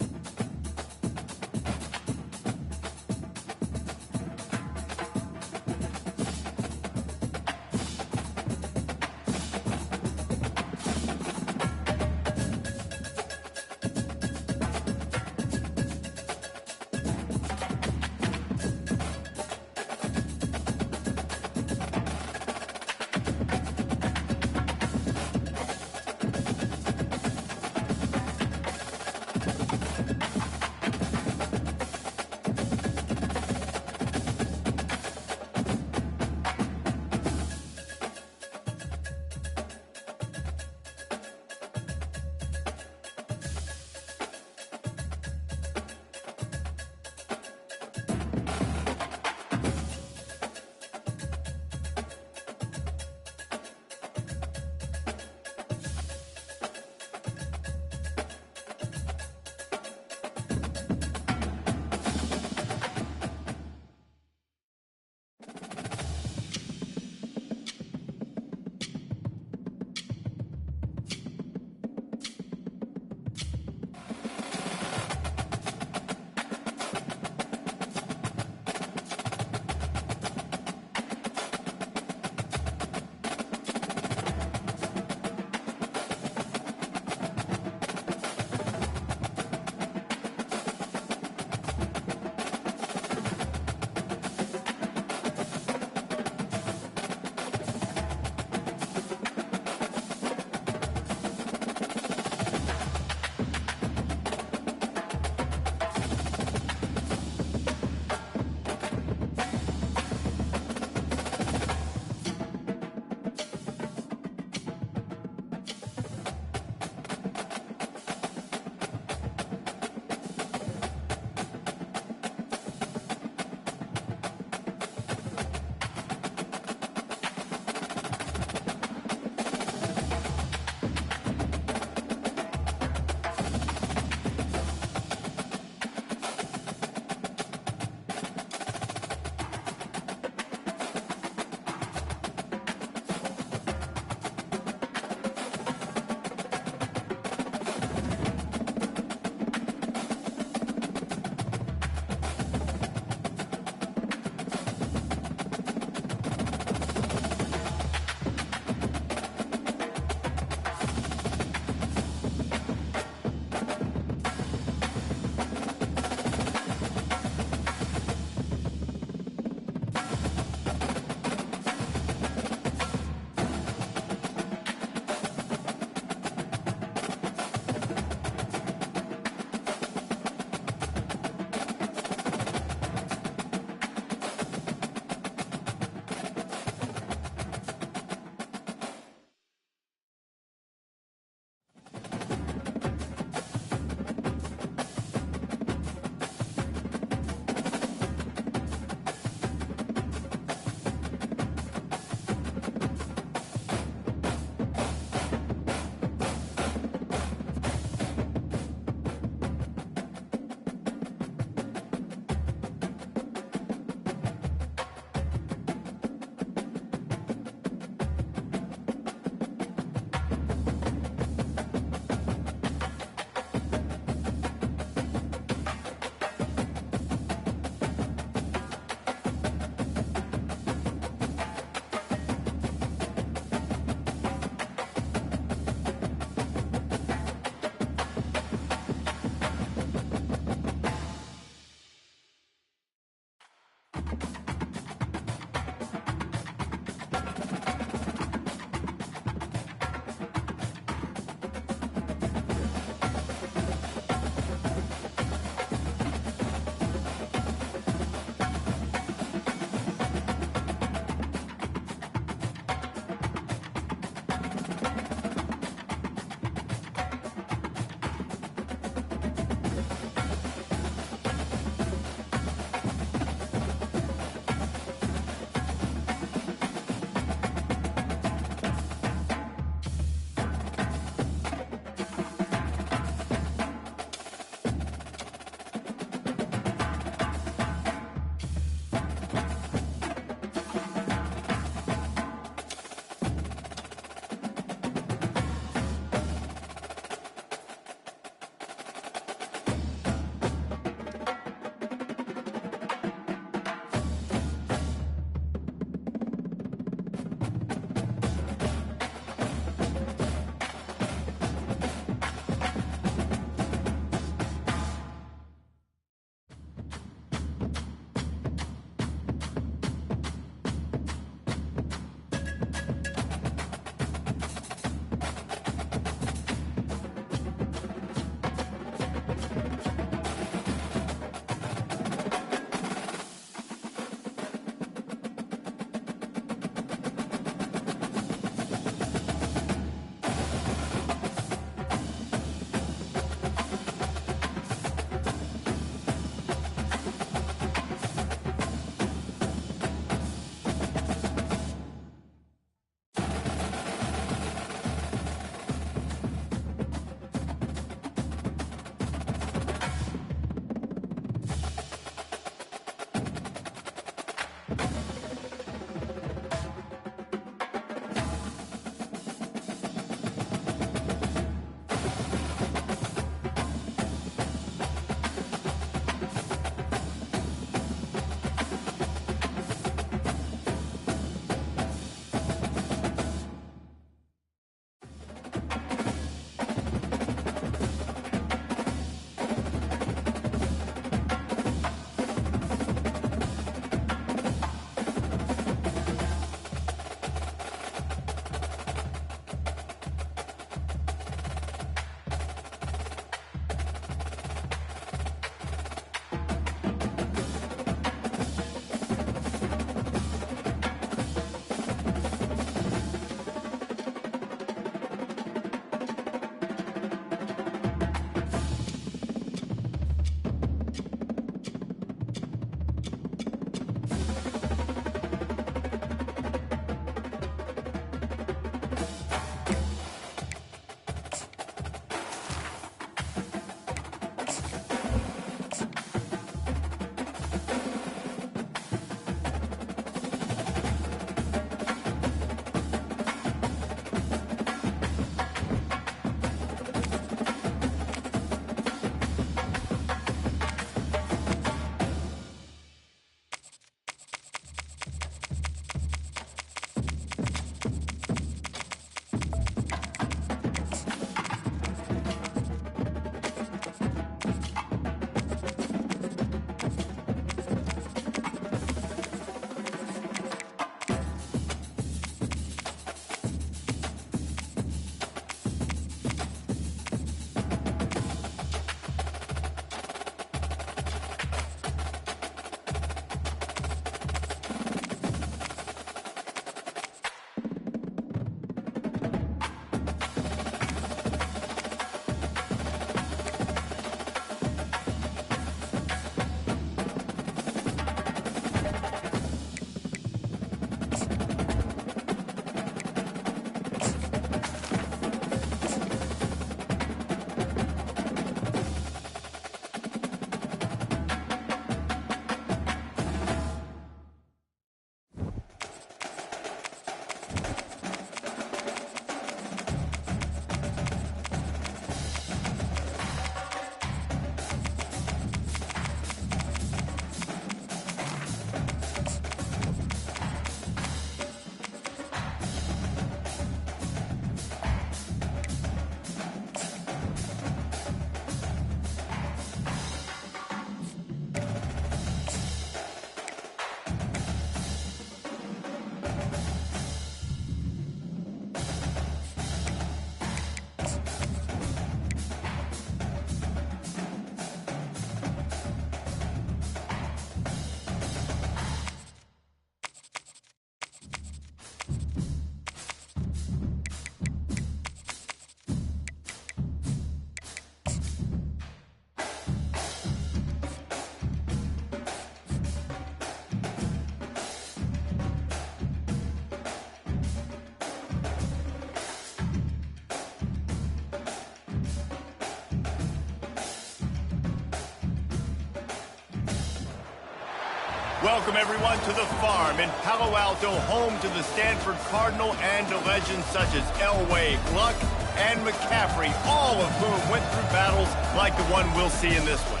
Welcome, everyone, to the farm in Palo Alto, home to the Stanford Cardinal and to legends such as Elway, Gluck, and McCaffrey, all of whom went through battles like the one we'll see in this one.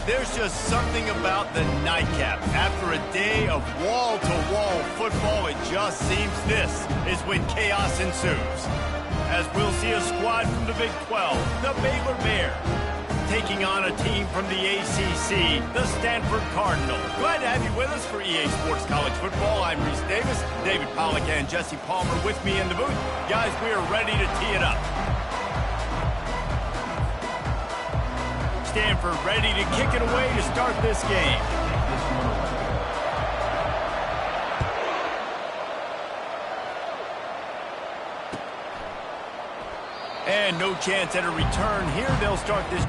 There's just something about the nightcap. After a day of wall-to-wall football, it just seems this is when chaos ensues. As we'll see a squad from the Big 12, the Baylor Bears, taking on a team from the ACC, the Stanford Cardinal. Glad to have you with us for EA Sports College Football. I'm Reese Davis, David Pollack and Jesse Palmer with me in the booth. Guys, we are ready to tee it up. Stanford ready to kick it away to start this game. And no chance at a return here. They'll start this.